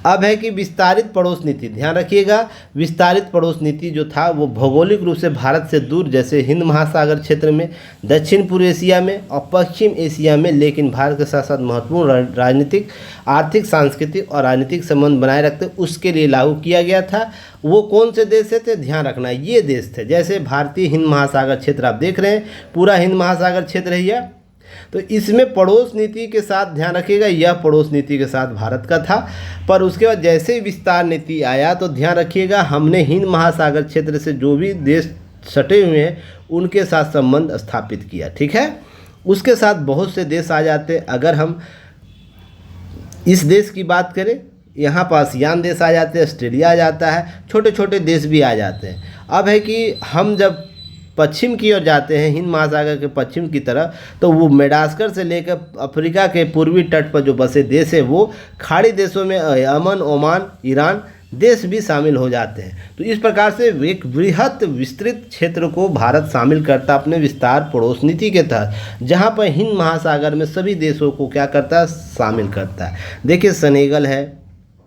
अब है कि विस्तारित पड़ोस नीति, ध्यान रखिएगा विस्तारित पड़ोस नीति जो था वो भौगोलिक रूप से भारत से दूर जैसे हिंद महासागर क्षेत्र में, दक्षिण पूर्व एशिया में और पश्चिम एशिया में, लेकिन भारत के साथ साथ महत्वपूर्ण राजनीतिक, आर्थिक, सांस्कृतिक और राजनीतिक संबंध बनाए रखते उसके लिए लागू किया गया था। वो कौन से देश थे ध्यान रखना, ये देश थे जैसे भारतीय हिंद महासागर क्षेत्र आप देख रहे हैं, पूरा हिंद महासागर क्षेत्र है यह। तो इसमें पड़ोस नीति के साथ ध्यान रखिएगा यह पड़ोस नीति के साथ भारत का था। पर उसके बाद जैसे ही विस्तार नीति आया तो ध्यान रखिएगा हमने हिंद महासागर क्षेत्र से जो भी देश सटे हुए हैं उनके साथ संबंध स्थापित किया। ठीक है, उसके साथ बहुत से देश आ जाते हैं। अगर हम इस देश की बात करें, यहाँ पर आसियान देश आ जाते हैं, ऑस्ट्रेलिया आ जाता है, छोटे छोटे देश भी आ जाते हैं। अब है कि हम जब पश्चिम की ओर जाते हैं, हिंद महासागर के पश्चिम की तरफ, तो वो मेडागास्कर से लेकर अफ्रीका के पूर्वी तट पर जो बसे देश है वो खाड़ी देशों में यमन, ओमान, ईरान देश भी शामिल हो जाते हैं। तो इस प्रकार से एक बृहत विस्तृत क्षेत्र को भारत शामिल करता अपने विस्तार पड़ोस नीति के तहत, जहां पर हिंद महासागर में सभी देशों को क्या करता है, शामिल करता है। देखिए सेनेगल है,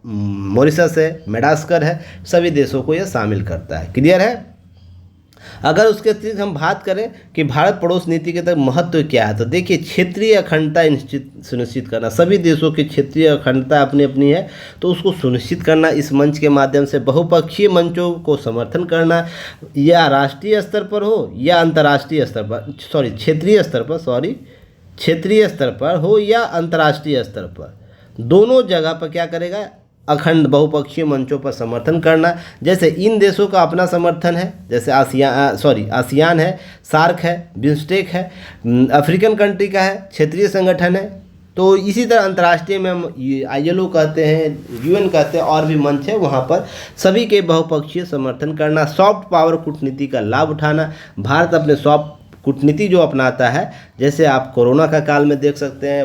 मॉरिशस है, मेडागास्कर है, सभी देशों को यह शामिल करता है। क्लियर है। अगर उसके अतिरिक्त हम बात करें कि भारत पड़ोस नीति के तहत महत्व क्या है, तो देखिए क्षेत्रीय अखंडता सुनिश्चित करना, सभी देशों की क्षेत्रीय अखंडता अपनी अपनी है तो उसको सुनिश्चित करना, इस मंच के माध्यम से बहुपक्षीय मंचों को समर्थन करना, या राष्ट्रीय स्तर पर हो या अंतर्राष्ट्रीय स्तर पर, क्षेत्रीय स्तर पर हो या अंतर्राष्ट्रीय स्तर पर, दोनों जगह पर क्या करेगा, अखंड बहुपक्षीय मंचों पर समर्थन करना। जैसे इन देशों का अपना समर्थन है, जैसे आसियान है, सार्क है, बिम्स्टेक है, अफ्रीकन कंट्री का है, क्षेत्रीय संगठन है। तो इसी तरह अंतर्राष्ट्रीय में हम ILO कहते हैं, UN कहते हैं, और भी मंच है, वहाँ पर सभी के बहुपक्षीय समर्थन करना, सॉफ्ट पावर कूटनीति का लाभ उठाना। भारत अपने सॉफ्ट कूटनीति जो अपनाता है, जैसे आप कोरोना का काल में देख सकते हैं,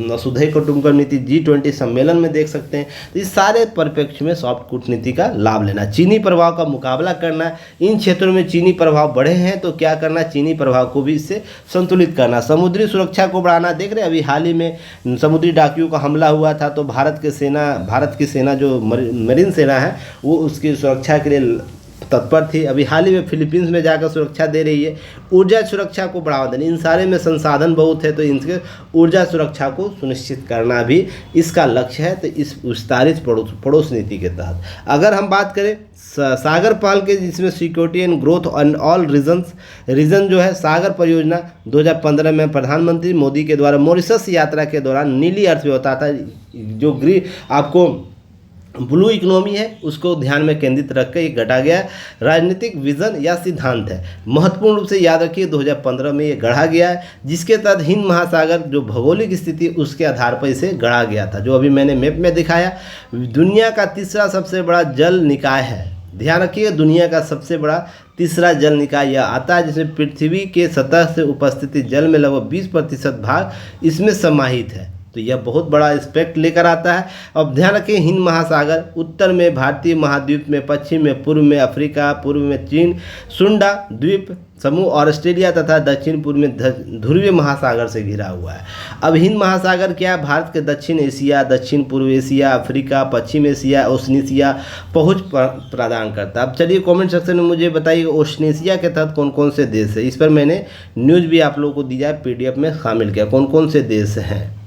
वसुधैव कुटुंबकम नीति, G20 सम्मेलन में देख सकते हैं। तो इस सारे परिप्रेक्ष्य में सॉफ्ट कूटनीति का लाभ लेना, चीनी प्रभाव का मुकाबला करना। इन क्षेत्रों में चीनी प्रभाव बढ़े हैं तो क्या करना, चीनी प्रभाव को भी इससे संतुलित करना। समुद्री सुरक्षा को बढ़ाना, देख रहे हैं अभी हाल ही में समुद्री डाकियों का हमला हुआ था, तो भारत की सेना जो मरीन सेना है वो उसकी सुरक्षा के लिए तत्पर थी। अभी हाल ही में फिलीपींस में जाकर सुरक्षा दे रही है। ऊर्जा सुरक्षा को बढ़ावा देना, इन सारे में संसाधन बहुत है तो इनके ऊर्जा सुरक्षा को सुनिश्चित करना भी इसका लक्ष्य है। तो इस विस्तारित पड़ोस नीति के तहत अगर हम बात करें सागर पहल के, जिसमें security and growth and all region जो है, सागर परियोजना 2015 में प्रधानमंत्री मोदी के द्वारा मॉरिशस यात्रा के दौरान नीली अर्थव्यवस्था था, जो आपको ब्लू इकोनॉमी है, उसको ध्यान में केंद्रित रखकर ये गढ़ा गया राजनीतिक विजन या सिद्धांत है। महत्वपूर्ण रूप से याद रखिए 2015 में ये गढ़ा गया है, जिसके तहत हिंद महासागर जो भौगोलिक स्थिति उसके आधार पर इसे गढ़ा गया था, जो अभी मैंने मैप में दिखाया। दुनिया का तीसरा सबसे बड़ा जल निकाय है, ध्यान रखिए दुनिया का सबसे बड़ा तीसरा जल निकाय यह आता है, जिसमें पृथ्वी के सतह से उपस्थित जल में लगभग 20% भाग इसमें समाहित है। तो यह बहुत बड़ा एस्पेक्ट लेकर आता है। अब ध्यान रखें, हिंद महासागर, उत्तर में भारतीय महाद्वीप में, पश्चिम में, पूर्व में अफ्रीका, पूर्व में चीन, सुंडा द्वीप समूह और ऑस्ट्रेलिया तथा दक्षिण पूर्व में ध्रुवीय महासागर से घिरा हुआ है। अब हिंद महासागर क्या है? भारत के दक्षिण एशिया, दक्षिण पूर्व एशिया, अफ्रीका, पश्चिम एशिया, ओशनिशिया पहुंच प्रदान करता है। अब चलिए कमेंट सेक्शन में मुझे बताइए ओशनिशिया के तहत कौन कौन से देश है। इस पर मैंने न्यूज़ भी आप लोगों को दी जाए PDF में शामिल किया, कौन कौन से देश हैं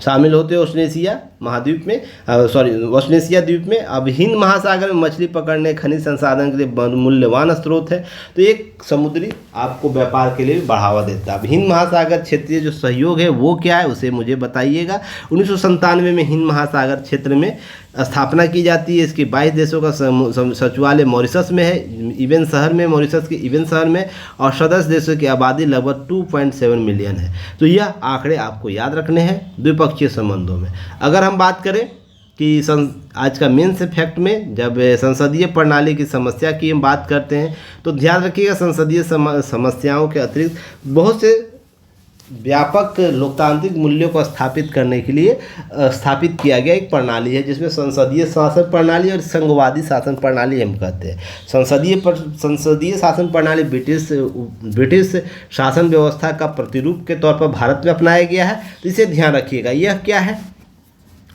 शामिल होते हैं ओशनिशिया महाद्वीप में, ओशनिशिया द्वीप में। अब हिंद महासागर में मछली पकड़ने, खनिज संसाधन के लिए मूल्यवान स्रोत है, तो एक समुद्री आपको व्यापार के लिए भी बढ़ावा देता है। अब हिंद महासागर क्षेत्रीय जो सहयोग है वो क्या है, उसे मुझे बताइएगा। 1997 में हिंद महासागर क्षेत्र में स्थापना की जाती है। इसके 22 देशों का सचिवालय मॉरिशस में है, इवेन शहर में, मॉरिशस के इवेन शहर में, और सदस्य देशों की आबादी लगभग 2.7 मिलियन है। तो यह आंकड़े आपको याद रखने हैं द्विपक्षीय संबंधों में। अगर हम बात करें कि आज का मेंस फैक्ट में जब संसदीय प्रणाली की समस्या की हम बात करते हैं तो ध्यान रखिएगा, संसदीय समस्याओं के अतिरिक्त बहुत से व्यापक लोकतांत्रिक मूल्यों को स्थापित करने के लिए स्थापित किया गया एक प्रणाली है, जिसमें संसदीय शासन प्रणाली और संघवादी शासन प्रणाली हम कहते हैं। संसदीय शासन प्रणाली ब्रिटिश शासन व्यवस्था का प्रतिरूप के तौर पर भारत में अपनाया गया है, तो इसे ध्यान रखिएगा। यह क्या है?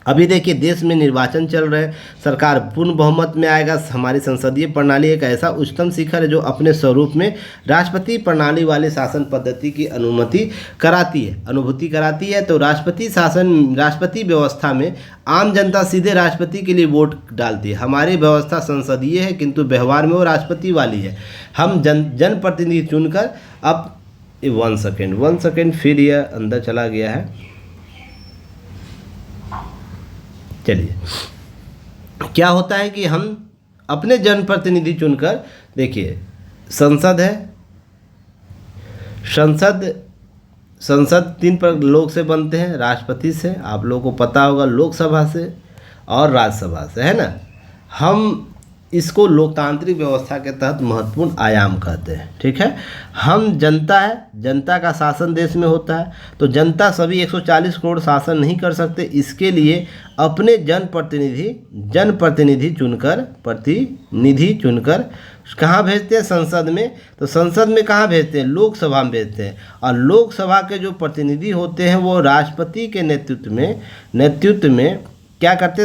अभी देखिए देश में निर्वाचन चल रहे हैं, सरकार पूर्ण बहुमत में आएगा। हमारी संसदीय प्रणाली एक ऐसा उच्चतम शिखर है जो अपने स्वरूप में राष्ट्रपति प्रणाली वाले शासन पद्धति की अनुभूति कराती है। तो राष्ट्रपति व्यवस्था में आम जनता सीधे राष्ट्रपति के लिए वोट डालती है। हमारी व्यवस्था संसदीय है किंतु व्यवहार में वो राष्ट्रपति वाली है। हम जनप्रतिनिधि चुनकर अब 1 सेकेंड फिर यह अंदर चला गया है। चलिए, क्या होता है कि हम अपने जनप्रतिनिधि चुनकर, देखिए संसद है, संसद 3 लोग से बनते हैं, राष्ट्रपति से, आप लोगों को पता होगा, लोकसभा से और राज्यसभा से, है ना। हम इसको लोकतांत्रिक व्यवस्था के तहत महत्वपूर्ण आयाम कहते हैं, ठीक है। हम जनता है, जनता का शासन देश में होता है, तो जनता सभी 140 करोड़ शासन नहीं कर सकते। इसके लिए अपने जनप्रतिनिधि चुनकर कहाँ भेजते हैं? संसद में। तो संसद में कहाँ भेजते हैं? लोकसभा में भेजते हैं। और लोकसभा के जो प्रतिनिधि होते हैं वो राष्ट्रपति के नेतृत्व में क्या करते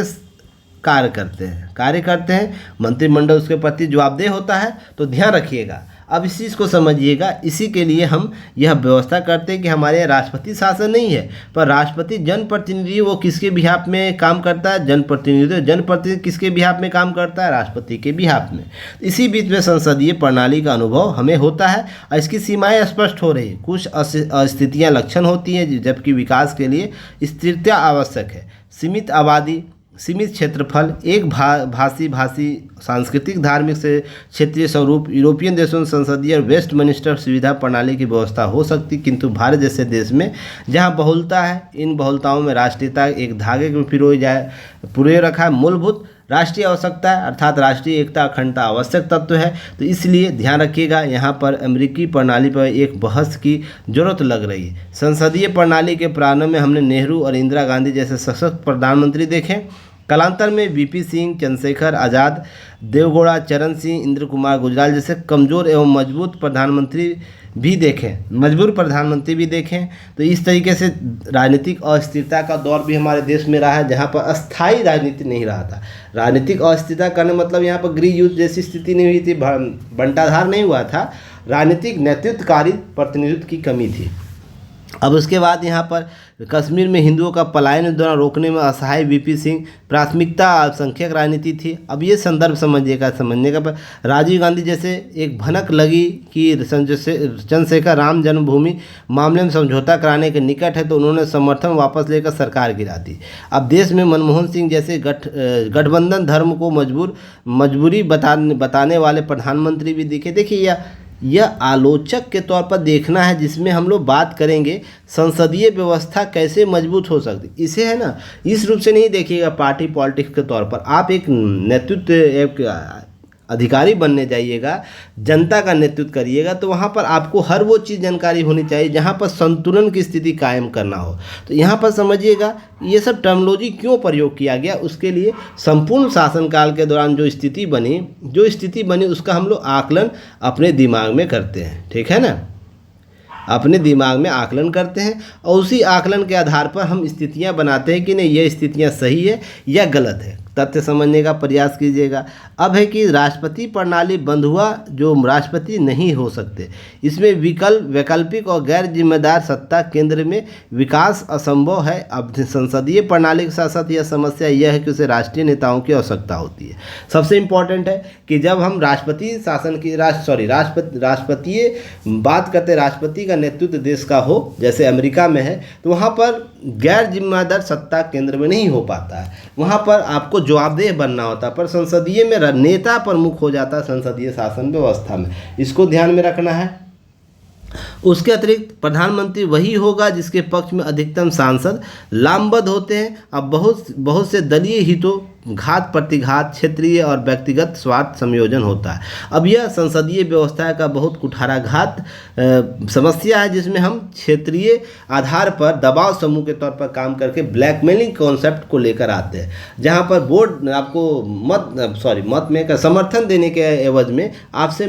हैं? कार्य करते हैं। मंत्रिमंडल उसके प्रति जवाबदेह होता है। तो ध्यान रखिएगा, अब इस चीज़ को समझिएगा। इसी के लिए हम यह व्यवस्था करते हैं कि हमारे यहाँ राष्ट्रपति शासन नहीं है, पर राष्ट्रपति जनप्रतिनिधि वो किसके बिहाफ में काम करता है? जनप्रतिनिधि किसके बिहाफ में काम करता है? राष्ट्रपति के बिहाफ में। इसी बीच में संसदीय प्रणाली का अनुभव हमें होता है और इसकी सीमाएँ स्पष्ट हो रही है। कुछ अस्थितियाँ लक्षण होती हैं, जबकि विकास के लिए स्थिरता आवश्यक है। सीमित आबादी, सीमित क्षेत्रफल, एक भाषी सांस्कृतिक धार्मिक से क्षेत्रीय स्वरूप। यूरोपियन देशों में संसदीय और वेस्टमिनिस्टर सुविधा प्रणाली की व्यवस्था हो सकती, किंतु भारत जैसे देश में जहां बहुलता है, इन बहुलताओं में राष्ट्रीयता एक धागे में पिरोए रखा है। मूलभूत राष्ट्रीय आवश्यकता है, अर्थात राष्ट्रीय एकता अखंडता आवश्यक तत्व है। तो इसलिए ध्यान रखिएगा, यहाँ पर अमेरिकी प्रणाली पर एक बहस की जरूरत लग रही है। संसदीय प्रणाली के प्रारंभ में हमने नेहरू और इंदिरा गांधी जैसे सशक्त प्रधानमंत्री देखे। कालांतर में VP सिंह, चंद्रशेखर आज़ाद, देवगौड़ा, चरण सिंह, इंद्र कुमार गुजराल जैसे कमज़ोर एवं मजबूर प्रधानमंत्री भी देखें। तो इस तरीके से राजनीतिक अस्थिरता का दौर भी हमारे देश में रहा है, जहाँ पर अस्थायी राजनीति नहीं रहा था। राजनीतिक अस्थिरता करने मतलब यहाँ पर गृह युद्ध जैसी स्थिति नहीं हुई थी, बंटाधार नहीं हुआ था, राजनीतिक नेतृत्वकारी प्रतिनिधित्व की कमी थी। अब उसके बाद यहाँ पर कश्मीर में हिंदुओं का पलायन दौरान रोकने में असहाय VP सिंह, प्राथमिकता अल्पसंख्यक राजनीति थी। अब ये संदर्भ समझने का पर राजीव गांधी जैसे एक भनक लगी कि चंद्रशेखर राम जन्मभूमि मामले में समझौता कराने के निकट है, तो उन्होंने समर्थन वापस लेकर सरकार गिरा दी। अब देश में मनमोहन सिंह जैसे गठबंधन धर्म को मजबूरी बताने वाले प्रधानमंत्री भी दिखे। देखिए यह आलोचक के तौर पर देखना है, जिसमें हम लोग बात करेंगे संसदीय व्यवस्था कैसे मजबूत हो सकती। इसे है ना, इस रूप से नहीं देखिएगा पार्टी पॉलिटिक्स के तौर पर। आप एक नेतृत्व अधिकारी बनने जाइएगा, जनता का नेतृत्व करिएगा, तो वहाँ पर आपको हर वो चीज़ जानकारी होनी चाहिए जहाँ पर संतुलन की स्थिति कायम करना हो। तो यहाँ पर समझिएगा ये सब टर्मिनोलॉजी क्यों प्रयोग किया गया, उसके लिए संपूर्ण शासनकाल के दौरान जो स्थिति बनी उसका हम लोग आकलन अपने दिमाग में करते हैं, ठीक है ना, अपने दिमाग में आकलन करते हैं और उसी आकलन के आधार पर हम स्थितियां बनाते हैं कि नहीं ये स्थितियां सही है या गलत है। तथ्य समझने का प्रयास कीजिएगा। अब है कि राष्ट्रपति प्रणाली बंद हुआ, जो राष्ट्रपति नहीं हो सकते, इसमें वैकल्पिक और गैर जिम्मेदार सत्ता केंद्र में विकास असंभव है। अब संसदीय प्रणाली के साथ साथ यह समस्या यह है कि उसे राष्ट्रीय नेताओं की आवश्यकता होती है। सबसे इम्पॉर्टेंट है कि जब हम राष्ट्रपति शासन की राष्ट्रपतीय बात करते हैं, राष्ट्रपति का नेतृत्व देश का हो, जैसे अमेरिका में है, तो वहाँ पर गैर जिम्मेदार सत्ता केंद्र में नहीं हो पाता है। वहाँ पर आपको जवाबदेह बनना होता है, पर संसदीय में नेता प्रमुख हो जाता है संसदीय शासन व्यवस्था में। इसको ध्यान में रखना है। उसके अतिरिक्त प्रधानमंत्री वही होगा जिसके पक्ष में अधिकतम सांसद लामबद्ध होते हैं। अब बहुत से दलीय हितों, घात प्रतिघात, क्षेत्रीय और व्यक्तिगत स्वार्थ संयोजन होता है। अब यह संसदीय व्यवस्था का बहुत कुठाराघात समस्या है, जिसमें हम क्षेत्रीय आधार पर दबाव समूह के तौर पर काम करके ब्लैकमेलिंग कॉन्सेप्ट को लेकर आते हैं, जहां पर बोर्ड आपको मत में समर्थन देने के एवज में आपसे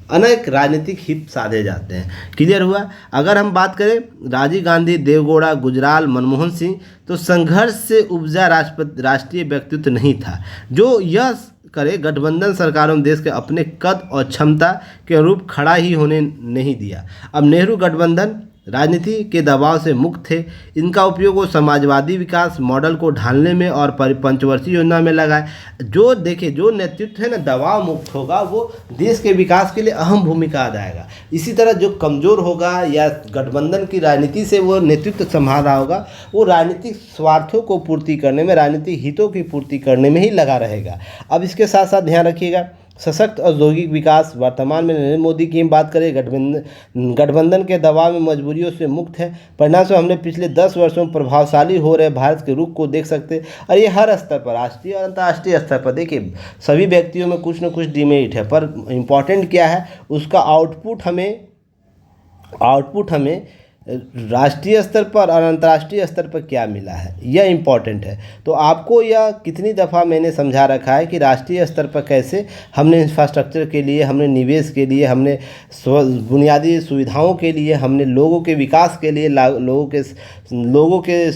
अनेक राजनीतिक हित साधे जाते हैं। क्लियर हुआ। अगर हम बात करें राजीव गांधी, देवगौड़ा, गुजराल, मनमोहन सिंह, तो संघर्ष से उपजा राष्ट्रीय व्यक्तित्व नहीं था जो यह करे गठबंधन सरकारों ने देश के अपने कद और क्षमता के अनुरूप खड़ा ही होने नहीं दिया। अब नेहरू गठबंधन राजनीति के दबाव से मुक्त थे। इनका उपयोग वो समाजवादी विकास मॉडल को ढालने में और पंचवर्षीय योजना में लगाए। जो नेतृत्व है ना दबाव मुक्त होगा, वो देश के विकास के लिए अहम भूमिका अदाएगा। इसी तरह जो कमज़ोर होगा या गठबंधन की राजनीति से वो नेतृत्व संभाल रहा होगा, वो राजनीतिक स्वार्थों को पूर्ति करने में, राजनीतिक हितों की पूर्ति करने में ही लगा रहेगा। अब इसके साथ साथ ध्यान रखिएगा, सशक्त औद्योगिक विकास। वर्तमान में नरेंद्र मोदी की हम बात करें, गठबंधन के दबाव में मजबूरियों से मुक्त है। परिणाम से हमने पिछले 10 वर्षों में प्रभावशाली हो रहे भारत के रुख को देख सकते हैं। और ये हर स्तर पर, राष्ट्रीय और अंतर्राष्ट्रीय स्तर पर, देखिए सभी व्यक्तियों में कुछ न कुछ डिमेरिट है, पर इम्पॉर्टेंट क्या है उसका आउटपुट हमें राष्ट्रीय स्तर पर और अंतर्राष्ट्रीय स्तर पर क्या मिला है, यह इम्पॉर्टेंट है। तो आपको यह कितनी दफ़ा मैंने समझा रखा है कि राष्ट्रीय स्तर पर कैसे हमने इंफ्रास्ट्रक्चर के लिए, हमने निवेश के लिए, हमने बुनियादी सुविधाओं के लिए, हमने लोगों के विकास के लिए, लोगों के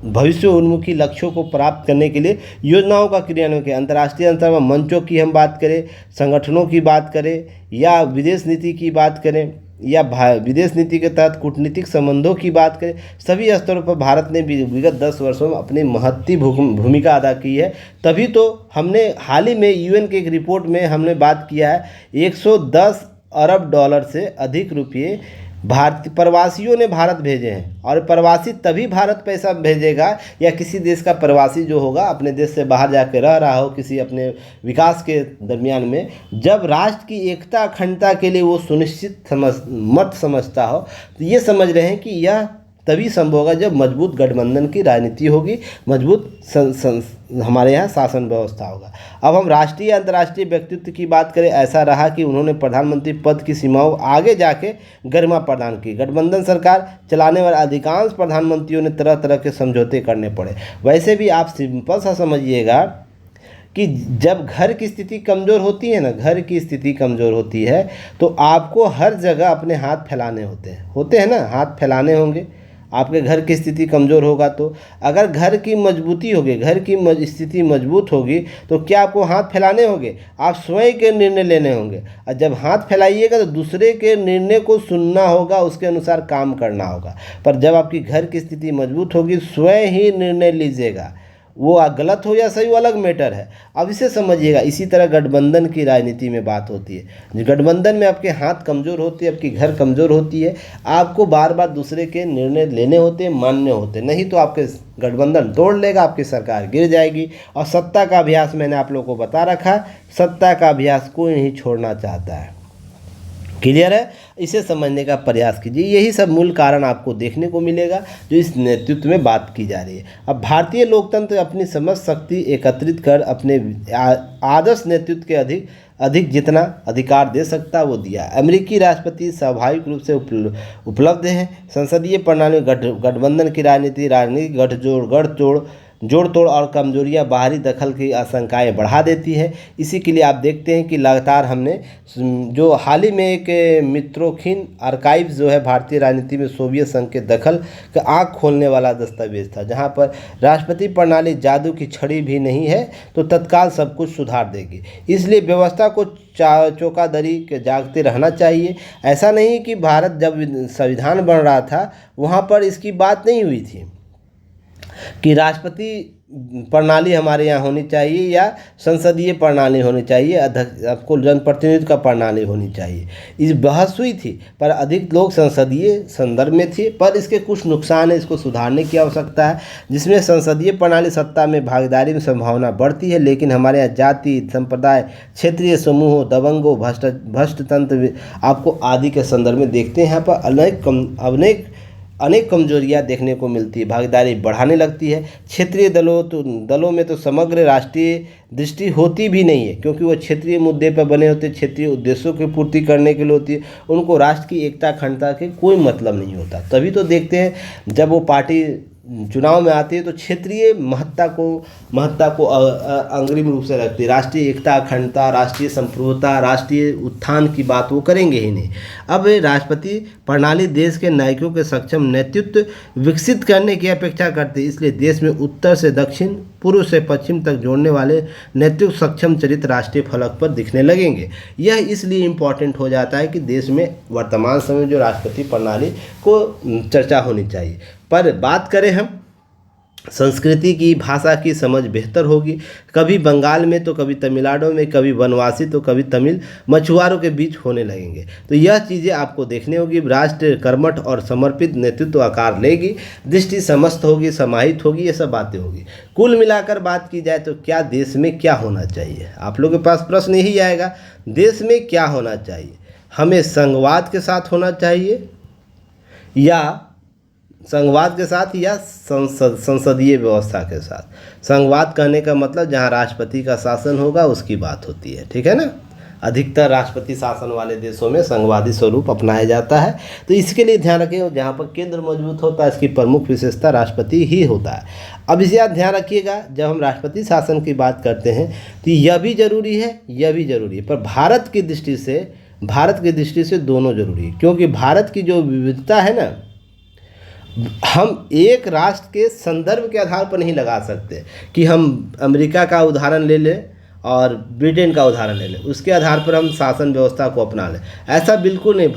भविष्य उन्मुखी लक्ष्यों को प्राप्त करने के लिए योजनाओं का क्रियान्वयन किया। अंतर्राष्ट्रीय स्तर पर मंचों की हम बात करें, संगठनों की बात करें, या विदेश नीति की बात करें, या विदेश नीति के तहत कूटनीतिक संबंधों की बात करें, सभी स्तरों पर भारत ने विगत 10 वर्षों में अपनी महत्वपूर्ण भूमिका अदा की है। तभी तो हमने हाल ही में यूएन के एक रिपोर्ट में हमने बात किया है, 110 अरब डॉलर से अधिक रुपये प्रवासियों ने भारत भेजे हैं। और प्रवासी तभी भारत पैसा भेजेगा, या किसी देश का प्रवासी जो होगा अपने देश से बाहर जाकर रह रहा हो किसी अपने विकास के दरमियान में, जब राष्ट्र की एकता अखंडता के लिए वो सुनिश्चित मत समझता हो। तो ये समझ रहे हैं कि यह तभी संभव होगा जब मजबूत गठबंधन की राजनीति होगी, मजबूत हमारे यहाँ शासन व्यवस्था होगा। अब हम राष्ट्रीय अंतर्राष्ट्रीय व्यक्तित्व की बात करें, ऐसा रहा कि उन्होंने प्रधानमंत्री पद की सीमाओं आगे जाके गरिमा प्रदान की। गठबंधन सरकार चलाने वाले अधिकांश प्रधानमंत्रियों ने तरह तरह के समझौते करने पड़े। वैसे भी आप सिंपल सा समझिएगा कि जब घर की स्थिति कमज़ोर होती है ना, घर की स्थिति कमज़ोर होती है, तो आपको हर जगह अपने हाथ फैलाने होते हैं ना, हाथ फैलाने होंगे। आपके घर की स्थिति कमज़ोर होगा तो, अगर घर की मजबूती होगी, घर की स्थिति मजबूत होगी, तो क्या आपको हाथ फैलाने होंगे? आप स्वयं के निर्णय लेने होंगे। और जब हाथ फैलाइएगा तो दूसरे के निर्णय को सुनना होगा, उसके अनुसार काम करना होगा। पर जब आपकी घर की स्थिति मजबूत होगी, स्वयं ही निर्णय लीजिएगा, वो गलत हो या सही वो अलग मैटर है। अब इसे समझिएगा। इसी तरह गठबंधन की राजनीति में बात होती है। गठबंधन में आपके हाथ कमज़ोर होते हैं, आपकी घर कमज़ोर होती है, आपको बार बार दूसरे के निर्णय लेने होते हैं, मानने होते हैं, नहीं तो आपके गठबंधन तोड़ लेगा, आपकी सरकार गिर जाएगी। और सत्ता का अभ्यास मैंने आप लोगों को बता रखा, सत्ता का अभ्यास कोई नहीं छोड़ना चाहता है। क्लियर है। इसे समझने का प्रयास कीजिए। यही सब मूल कारण आपको देखने को मिलेगा जो इस नेतृत्व में बात की जा रही है। अब भारतीय लोकतंत्र अपनी समझ शक्ति एकत्रित कर अपने आदर्श नेतृत्व के अधिक जितना अधिकार दे सकता वो दिया। अमेरिकी राष्ट्रपति स्वाभाविक रूप से उपलब्ध हैं। संसदीय प्रणाली गठबंधन की राजनीतिक गठजोड़ जोड़ तोड़ और कमजोरियां बाहरी दखल की आशंकाएं बढ़ा देती है। इसी के लिए आप देखते हैं कि लगातार हमने जो हाल ही में एक मित्रोखिन आर्काइव्स जो है भारतीय राजनीति में सोवियत संघ के दखल का आँख खोलने वाला दस्तावेज था, जहां पर राष्ट्रपति प्रणाली जादू की छड़ी भी नहीं है तो तत्काल सब कुछ सुधार देगी। इसलिए व्यवस्था को चौकादरी के जागते रहना चाहिए। ऐसा नहीं कि भारत जब संविधान बन रहा था वहाँ पर इसकी बात नहीं हुई थी कि राष्ट्रपति प्रणाली हमारे यहाँ होनी चाहिए या संसदीय प्रणाली होनी चाहिए, आपको जनप्रतिनिधित्व का प्रणाली होनी चाहिए। इस बहस हुई थी पर अधिक लोग संसदीय संदर्भ में थे, पर इसके कुछ नुकसान है, इसको सुधारने की आवश्यकता है, जिसमें संसदीय प्रणाली सत्ता में भागीदारी में संभावना बढ़ती है, लेकिन हमारे यहाँ जाति, संप्रदाय, क्षेत्रीय समूहों, दबंगों, भ्रष्ट तंत्र आपको आदि के संदर्भ में देखते हैं। यहाँ पर अनेक कमजोरियां देखने को मिलती है। भागीदारी बढ़ाने लगती है। क्षेत्रीय दलों में तो समग्र राष्ट्रीय दृष्टि होती भी नहीं है, क्योंकि वो क्षेत्रीय मुद्दे पर बने होते, क्षेत्रीय उद्देश्यों की पूर्ति करने के लिए होती है। उनको राष्ट्र की एकता अखंडता के कोई मतलब नहीं होता। तभी तो देखते हैं जब वो पार्टी चुनाव में आती है तो क्षेत्रीय महत्ता को अग्रिम रूप से रखती है। राष्ट्रीय एकता अखंडता, राष्ट्रीय संप्रभुता, राष्ट्रीय उत्थान की बात वो करेंगे ही नहीं। अब राष्ट्रपति प्रणाली देश के नायकों के सक्षम नेतृत्व विकसित करने की अपेक्षा करती है। इसलिए देश में उत्तर से दक्षिण, पूर्व से पश्चिम तक जोड़ने वाले नेतृत्व सक्षम चरित्र राष्ट्रीय फलक पर दिखने लगेंगे। यह इसलिए इम्पॉर्टेंट हो जाता है कि देश में वर्तमान समय जो राष्ट्रपति प्रणाली को चर्चा होनी चाहिए। पर बात करें हम संस्कृति की, भाषा की समझ बेहतर होगी। कभी बंगाल में तो कभी तमिलनाडु में, कभी वनवासी तो कभी तमिल मछुआरों के बीच होने लगेंगे। तो यह चीज़ें आपको देखने होगी। राष्ट्र कर्मठ और समर्पित नेतृत्व आकार लेगी, दृष्टि समस्त होगी, समाहित होगी, ये सब बातें होगी। कुल मिलाकर बात की जाए तो क्या देश में क्या होना चाहिए, आप लोगों के पास प्रश्न यही आएगा, देश में क्या होना चाहिए। हमें संघवाद के साथ होना चाहिए या संघवाद के साथ या संसदीय व्यवस्था के साथ। संघवाद कहने का मतलब जहां राष्ट्रपति का शासन होगा उसकी बात होती है, ठीक है ना। अधिकतर राष्ट्रपति शासन वाले देशों में संघवादी स्वरूप अपनाया जाता है। तो इसके लिए ध्यान रखें, जहाँ पर केंद्र मजबूत होता है इसकी प्रमुख विशेषता राष्ट्रपति ही होता है। अब इसे आप ध्यान रखिएगा, जब हम राष्ट्रपति शासन की बात करते हैं तो यह भी जरूरी है, यह भी जरूरी है, पर भारत की दृष्टि से दोनों जरूरी है। क्योंकि भारत की जो विविधता है ना, हम एक राष्ट्र के संदर्भ के आधार पर नहीं लगा सकते कि हम अमेरिका का उदाहरण ले लें और ब्रिटेन का उदाहरण ले लें, उसके आधार पर हम शासन व्यवस्था को अपना लें। ऐसा बिल्कुल नहीं।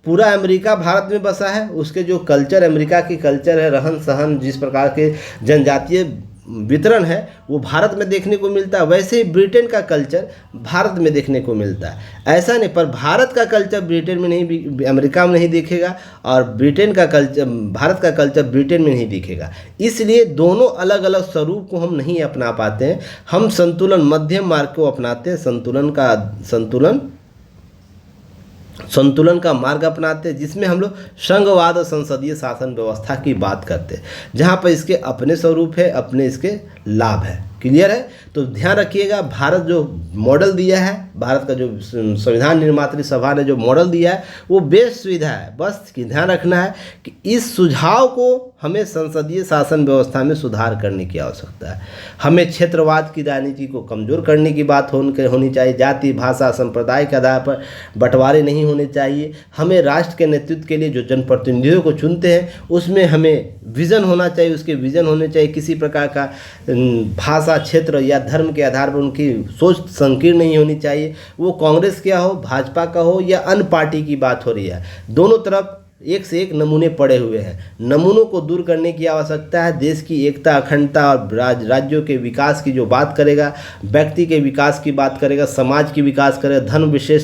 पूरा अमेरिका भारत में बसा है, उसके जो कल्चर, अमेरिका की कल्चर है, रहन सहन, जिस प्रकार के जनजातीय वितरण है वो भारत में देखने को मिलता है, वैसे ही ब्रिटेन का कल्चर भारत में देखने को मिलता है। ऐसा नहीं, पर भारत का कल्चर ब्रिटेन में नहीं, अमेरिका में नहीं दिखेगा, और भारत का कल्चर ब्रिटेन में नहीं दिखेगा। इसलिए दोनों अलग अलग स्वरूप को हम नहीं अपना पाते हैं। हम संतुलन, मध्यम मार्ग को अपनाते हैं, संतुलन का मार्ग अपनाते हैं, जिसमें हम लोग संघवाद और संसदीय शासन व्यवस्था की बात करते हैं, जहाँ पर इसके अपने स्वरूप है, अपने इसके लाभ है। क्लियर है। तो ध्यान रखिएगा, भारत जो मॉडल दिया है, भारत का जो संविधान निर्मात्री सभा ने जो मॉडल दिया है वो बेस्ट सुविधा है। बस ध्यान रखना है कि इस सुझाव को हमें संसदीय शासन व्यवस्था में सुधार करने की आवश्यकता है। हमें क्षेत्रवाद की राजनीति को कमज़ोर करने की बात होनी चाहिए। जाति, भाषा, संप्रदाय के आधार पर बंटवारे नहीं होने चाहिए। हमें राष्ट्र के नेतृत्व के लिए जो जनप्रतिनिधियों को चुनते हैं उसमें हमें विज़न होना चाहिए, उसके विज़न होने चाहिए। किसी प्रकार का भाषा, क्षेत्र या धर्म के आधार पर उनकी सोच संकीर्ण नहीं होनी चाहिए। वो कांग्रेस का हो, भाजपा का हो या अन्य पार्टी की बात हो रही है, दोनों तरफ एक से एक नमूने पड़े हुए हैं। नमूनों को दूर करने की आवश्यकता है। देश की एकता, अखंडता और राज्यों के विकास की जो बात करेगा, व्यक्ति के विकास की बात करेगा, समाज की विकास करेगा, धर्म विशेष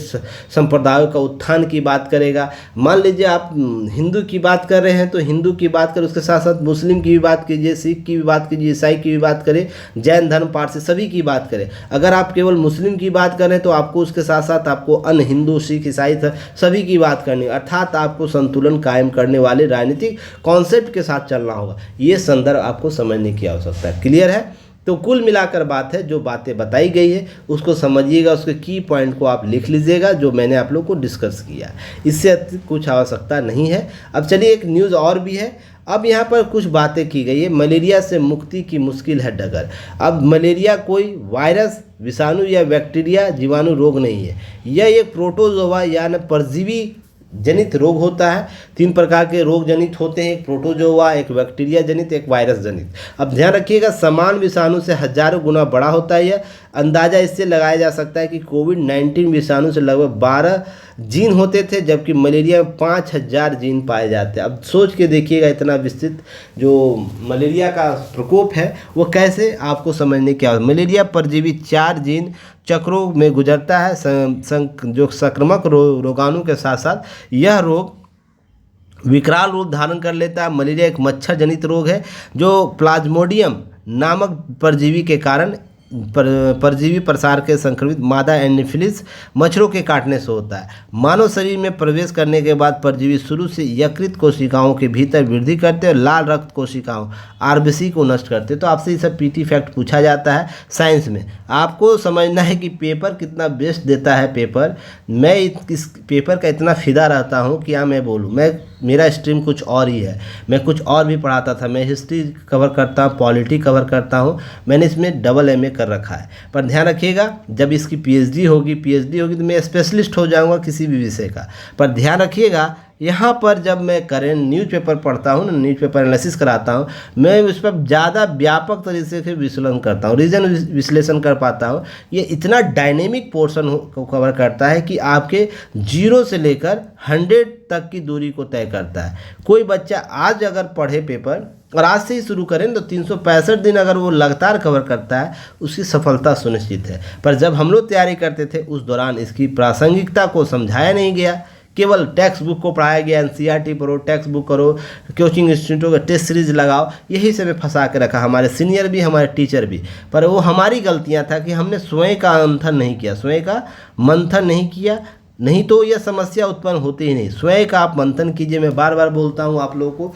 संप्रदायों का उत्थान की बात करेगा। मान लीजिए आप हिंदू की बात कर रहे हैं तो हिंदू की बात करें, उसके साथ साथ मुस्लिम की भी बात कीजिए, सिख की भी बात कीजिए, ईसाई की भी बात करें, जैन धर्म, पारसी, सभी की बात करें। अगर आप केवल मुस्लिम की बात करें तो आपको उसके साथ साथ आपको अन्य हिंदू, सिख, ईसाई सभी की बात करनी, अर्थात आपको संतुलन कायम करने वाले राजनीतिक कॉन्सेप्ट के साथ चलना होगा। ये संदर्भ आपको समझने की आवश्यकता है। क्लियर है? तो कुल मिलाकर बात है, जो बातें बताई गई है उसको समझिएगा, उसके की पॉइंट को आप लिख लीजिएगा जो मैंने आप लोग को डिस्कस किया। इससे अतिरिक्त कुछ आवश्यकता नहीं है। अब चलिए एक न्यूज़ और भी है। अब यहाँ पर कुछ बातें की गई है। मलेरिया से मुक्ति की मुश्किल है डगर। अब मलेरिया कोई वायरस, विषाणु या बैक्टीरिया जीवाणु रोग नहीं है। यह एक प्रोटोजोआ यानी परजीवी जनित रोग होता है। 3 प्रकार के रोग जनित होते हैं, एक प्रोटोजोआ, एक बैक्टीरिया जनित, एक वायरस जनित। अब ध्यान रखिएगा, समान विषाणु से हजारों गुना बड़ा होता है। यह अंदाज़ा इससे लगाया जा सकता है कि कोविड-19 विषाणु से लगभग 12 जीन होते थे, जबकि मलेरिया में 5000 जीन पाए जाते हैं। अब सोच के देखिएगा, इतना विस्तृत जो मलेरिया का प्रकोप है वो कैसे आपको समझने की आवश्यकता। मलेरिया परजीवी 4 जीन चक्रों में गुजरता है, जो संक्रामक रोगाणु के साथ साथ यह रोग विकराल रूप धारण कर लेता है। मलेरिया एक मच्छर जनित रोग है जो प्लाज्मोडियम नामक परजीवी के कारण परजीवी प्रसार के संक्रमित मादा एनोफिलिस मच्छरों के काटने से होता है। मानव शरीर में प्रवेश करने के बाद परजीवी शुरू से यकृत कोशिकाओं के भीतर वृद्धि करते हैं और लाल रक्त कोशिकाओं आरबीसी को नष्ट करते हैं। तो आपसे ये सब पीटी फैक्ट पूछा जाता है साइंस में। आपको समझना है कि पेपर कितना बेस्ट देता है पेपर। मैं इस पेपर का इतना फिदा रहता हूँ कि मैं बोलूँ, मेरा स्ट्रीम कुछ और ही है। मैं कुछ और भी पढ़ाता था, मैं हिस्ट्री कवर करता हूँ, पॉलिटी कवर करता हूँ, मैंने इसमें डबल एमए कर रखा है। पर ध्यान रखिएगा, जब इसकी पीएचडी होगी तो मैं स्पेशलिस्ट हो जाऊँगा किसी भी विषय का। पर ध्यान रखिएगा, यहाँ पर जब मैं करेंट न्यूज़पेपर पढ़ता हूँ ना, न्यूज़पेपर एनालिसिस कराता हूँ, मैं उस पर ज़्यादा व्यापक तरीके से विश्लेषण करता हूँ, रीजन विश्लेषण कर पाता हूँ। ये इतना डायनेमिक पोर्शन को कवर करता है कि आपके 0 से लेकर 100 तक की दूरी को तय करता है। कोई बच्चा आज अगर पढ़े पेपर और आज से ही शुरू करें तो 365 दिन अगर वो लगातार कवर करता है, उसकी सफलता सुनिश्चित है। पर जब हम लोग तैयारी करते थे उस दौरान इसकी प्रासंगिकता को समझाया नहीं गया, केवल टेक्स्ट बुक को पढ़ाया गया। एनसीईआरटी पढ़ो, टेक्स्ट बुक करो, कोचिंग इंस्टीट्यूटों का टेस्ट सीरीज लगाओ, यही से में फंसा के रखा हमारे सीनियर भी, हमारे टीचर भी। पर वो हमारी गलतियां था कि हमने स्वयं का मंथन नहीं किया, स्वयं का मंथन नहीं किया, नहीं तो यह समस्या उत्पन्न होती ही नहीं। स्वयं का आप मंथन कीजिए। मैं बार बार बोलता हूँ आप लोगों को,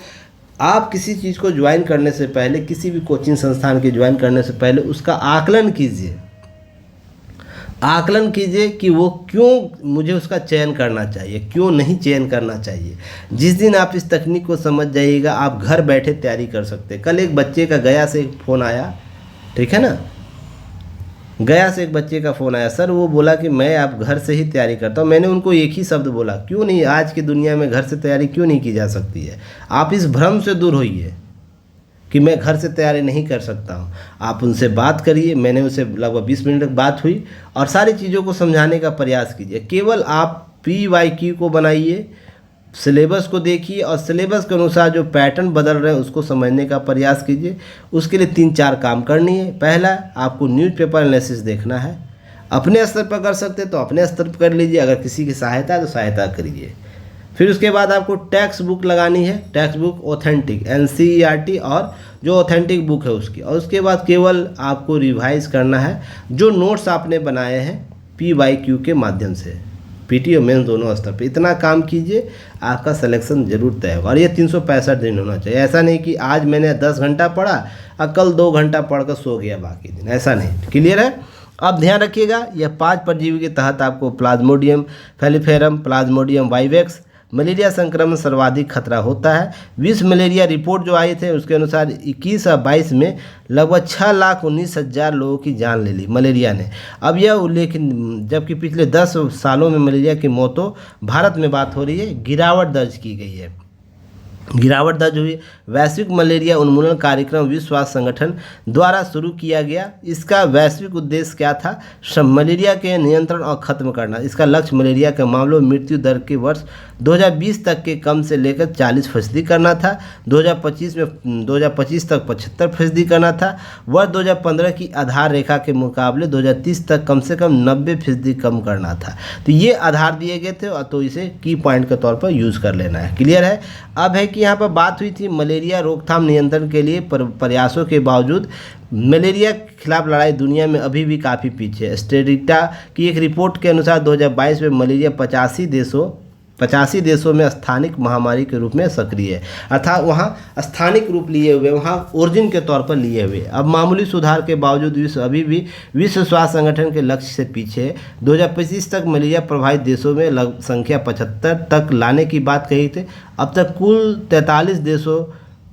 आप किसी चीज़ को ज्वाइन करने से पहले, किसी भी कोचिंग संस्थान के ज्वाइन करने से पहले उसका आकलन कीजिए। आकलन कीजिए कि वो क्यों मुझे उसका चयन करना चाहिए, क्यों नहीं चयन करना चाहिए। जिस दिन आप इस तकनीक को समझ जाइएगा, आप घर बैठे तैयारी कर सकते हैं। कल एक बच्चे का गया से एक फ़ोन आया, ठीक है ना, गया से एक बच्चे का फ़ोन आया, सर वो बोला कि मैं आप घर से ही तैयारी करता हूँ। मैंने उनको एक ही शब्द बोला, क्यों नहीं, आज की दुनिया में घर से तैयारी क्यों नहीं की जा सकती है। आप इस भ्रम से दूर होइए कि मैं घर से तैयारी नहीं कर सकता हूँ। आप उनसे बात करिए। मैंने उनसे लगभग 20 मिनट तक बात हुई और सारी चीज़ों को समझाने का प्रयास कीजिए। केवल आप PYQ को बनाइए, सिलेबस को देखिए और सिलेबस के अनुसार जो पैटर्न बदल रहे हैं उसको समझने का प्रयास कीजिए। उसके लिए 3-4 काम करनी है। पहला, आपको न्यूज़पेपर एनालिसिस देखना है। अपने स्तर पर कर सकते तो अपने स्तर पर कर लीजिए, अगर किसी की सहायता है तो सहायता करिए। फिर उसके बाद आपको टेक्स्ट बुक लगानी है, टेक्स्ट बुक ऑथेंटिक, NCERT और जो ऑथेंटिक बुक है उसकी। और उसके बाद केवल आपको रिवाइज करना है जो नोट्स आपने बनाए हैं PYQ के माध्यम से, PT और मेंस दोनों स्तर पे। इतना काम कीजिए, आपका सिलेक्शन जरूर तय होगा। और ये 365 दिन होना चाहिए। ऐसा नहीं कि आज मैंने 10 घंटा पढ़ा और कल 2 घंटा पढ़कर सो गया बाकी दिन, ऐसा नहीं। क्लियर है? अब ध्यान रखिएगा, यह 5 परजीवी के तहत आपको प्लाज्मोडियम फैलिफेरम, प्लाज्मोडियम वाइवेक्स मलेरिया संक्रमण सर्वाधिक खतरा होता है। विश्व मलेरिया रिपोर्ट जो आई थे उसके अनुसार 21 और 22 में लगभग 6,19,000 लोगों की जान ले ली मलेरिया ने। अब यह उल्लेख, जबकि पिछले 10 सालों में मलेरिया की मौतों, भारत में बात हो रही है, गिरावट दर्ज की गई है। गिरावट दर्ज हुई। वैश्विक मलेरिया उन्मूलन कार्यक्रम विश्व स्वास्थ्य संगठन द्वारा शुरू किया गया। इसका वैश्विक उद्देश्य क्या था? मलेरिया के नियंत्रण और खत्म करना। इसका लक्ष्य मलेरिया के मामलों में मृत्यु दर के वर्ष 2020 तक के कम से लेकर 40% करना था। 2025 तक 75% करना था। वर्ष 2015 की आधार रेखा के मुकाबले 2030 तक कम से कम 90% कम करना था। तो ये आधार दिए गए थे, तो इसे की पॉइंट के तौर पर यूज़ कर लेना है। क्लियर है? अब है कि यहाँ पर बात हुई थी मलेरिया रोकथाम नियंत्रण के लिए प्रयासों के बावजूद मलेरिया के खिलाफ लड़ाई दुनिया में अभी भी काफ़ी पीछे है। स्टेरिटा की एक रिपोर्ट के अनुसार 2022 में मलेरिया 85 देशों में स्थानिक महामारी के रूप में सक्रिय है, अर्थात वहाँ स्थानिक रूप लिए हुए, वहाँ ओरिजिन के तौर पर लिए हुए। अब मामूली सुधार के बावजूद विश्व अभी भी विश्व स्वास्थ्य संगठन के लक्ष्य से पीछे है। 2025 तक मलेरिया प्रभावित देशों में संख्या 75 तक लाने की बात कही थी। अब तक कुल 43 देशों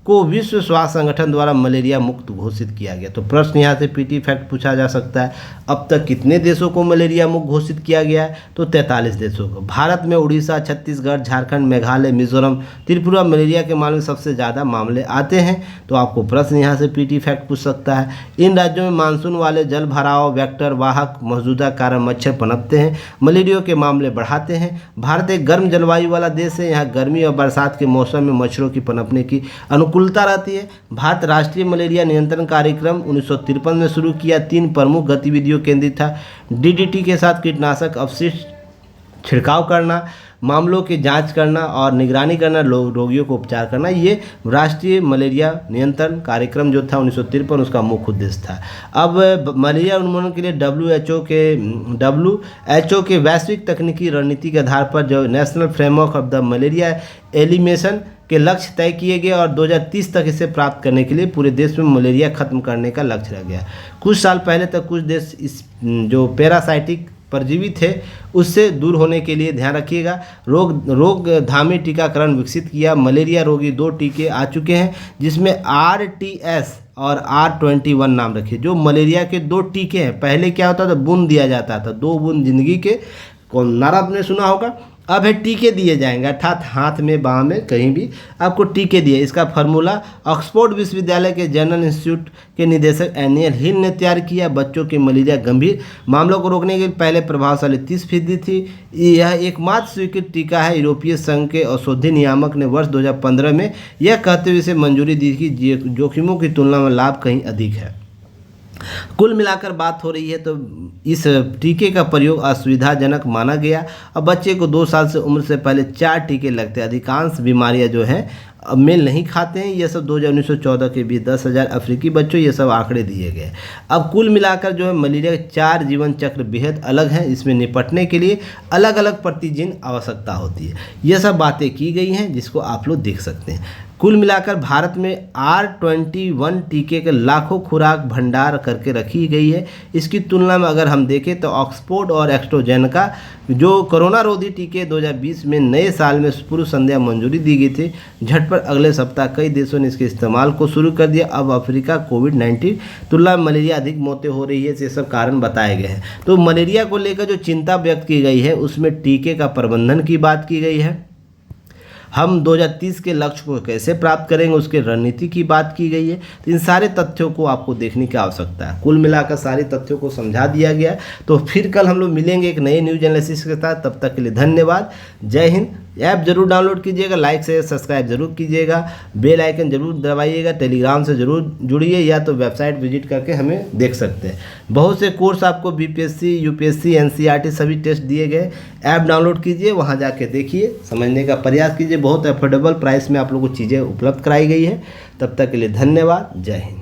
को विश्व स्वास्थ्य संगठन द्वारा मलेरिया मुक्त घोषित किया गया। तो प्रश्न यहाँ से पीटी फैक्ट पूछा जा सकता है, अब तक कितने देशों को मलेरिया मुक्त घोषित किया गया है? तो 43 देशों को। भारत में उड़ीसा, छत्तीसगढ़, झारखंड, मेघालय, मिजोरम, त्रिपुरा मलेरिया के मामले में सबसे ज़्यादा मामले आते हैं। तो आपको प्रश्न यहाँ से पीटी फैक्ट पूछ सकता है। इन राज्यों में मानसून वाले जल भराव, वेक्टर वाहक मौजूदा कारण मच्छर पनपते हैं, मलेरिया के मामले बढ़ाते हैं। भारत एक गर्म जलवायु वाला देश है, यहाँ गर्मी और बरसात के मौसम में मच्छरों की पनपने की अनुकूलता रहती है। भारत राष्ट्रीय मलेरिया नियंत्रण कार्यक्रम 1953 में शुरू किया। 3 प्रमुख गतिविधियों केंद्रित था। डीडीटी के साथ कीटनाशक अपशिष्ट छिड़काव करना, मामलों की जांच करना और निगरानी करना, रोगियों को उपचार करना। ये राष्ट्रीय मलेरिया नियंत्रण कार्यक्रम जो था 1953, उसका मुख्य उद्देश्य था। अब मलेरिया उन्मूलन के लिए WHO के वैश्विक तकनीकी रणनीति के आधार पर जो national framework of the malaria elimination के लक्ष्य तय किए गए और 2030 तक इसे प्राप्त करने के लिए पूरे देश में मलेरिया खत्म करने का लक्ष्य रह गया। कुछ साल पहले तक कुछ देश इस जो पैरासाइटिक परजीवी थे उससे दूर होने के लिए ध्यान रखिएगा रोकथामी टीकाकरण विकसित किया। मलेरिया रोगी 2 टीके आ चुके हैं, जिसमें RTS और R21 नाम रखिए। जो मलेरिया के 2 टीके हैं, पहले क्या होता था, बूंद दिया जाता था, 2 बूंद जिंदगी के, कौन नारा आपने सुना होगा। अब है टीके दिए जाएंगे, अर्थात हाथ में, बाह में, कहीं भी आपको टीके दिए। इसका फार्मूला ऑक्सफोर्ड विश्वविद्यालय के जनरल इंस्टीट्यूट के निदेशक एनियल हिल ने तैयार किया। बच्चों के मलेरिया गंभीर मामलों को रोकने के लिए पहले प्रभावशाली 30% थी। यह एकमात्र स्वीकृत टीका है। यूरोपीय संघ के औषधि नियामक ने वर्ष 2015 में यह कहते हुए इसे मंजूरी दी कि जोखिमों की तुलना में लाभ कहीं अधिक है। कुल मिलाकर बात हो रही है तो इस टीके का प्रयोग असुविधाजनक माना गया। अब बच्चे को 2 साल से उम्र से पहले 4 टीके लगते हैं। अधिकांश बीमारियां जो हैं मेल नहीं खाते हैं। ये सब 2014 के बीच 10,000 अफ्रीकी बच्चों, ये सब आंकड़े दिए गए। अब कुल मिलाकर जो है मलेरिया के 4 जीवन चक्र बेहद अलग हैं। इसमें निपटने के लिए अलग अलग प्रतिजीन आवश्यकता होती है। ये सब बातें की गई हैं जिसको आप लोग देख सकते हैं। कुल मिलाकर भारत में R21 टीके के लाखों खुराक भंडार करके रखी गई है। इसकी तुलना में अगर हम देखें तो ऑक्सफोर्ड और एस्ट्राजेनेका जो कोरोना रोधी टीके 2020 में नए साल में पूर्व संध्या मंजूरी दी गई थी, झटपट अगले सप्ताह कई देशों ने इसके इस्तेमाल को शुरू कर दिया। अब अफ्रीका कोविड-19 तुलना में मलेरिया अधिक मौतें हो रही है, ये सब कारण बताए गए हैं। तो मलेरिया को लेकर जो चिंता व्यक्त की गई है उसमें टीके का प्रबंधन की बात की गई है। हम 2030 के लक्ष्य को कैसे प्राप्त करेंगे उसके रणनीति की बात की गई है। तो इन सारे तथ्यों को आपको देखने की आवश्यकता है। कुल मिलाकर सारे तथ्यों को समझा दिया गया। तो फिर कल हम लोग मिलेंगे एक नए न्यूज एनालिसिस के साथ। तब तक के लिए धन्यवाद। जय हिंद। ऐप जरूर डाउनलोड कीजिएगा, लाइक से सब्सक्राइब जरूर कीजिएगा, बेल आइकन जरूर दबाइएगा, टेलीग्राम से जरूर जुड़िए या तो वेबसाइट विजिट करके हमें देख सकते हैं। बहुत से कोर्स आपको BPSC, UPSC, NCERT सभी टेस्ट दिए गए। ऐप डाउनलोड कीजिए, वहाँ जाके देखिए, समझने का प्रयास कीजिए। बहुत अफोर्डेबल प्राइस में आप लोगों को चीज़ें उपलब्ध कराई गई है। तब तक के लिए धन्यवाद। जय हिंद।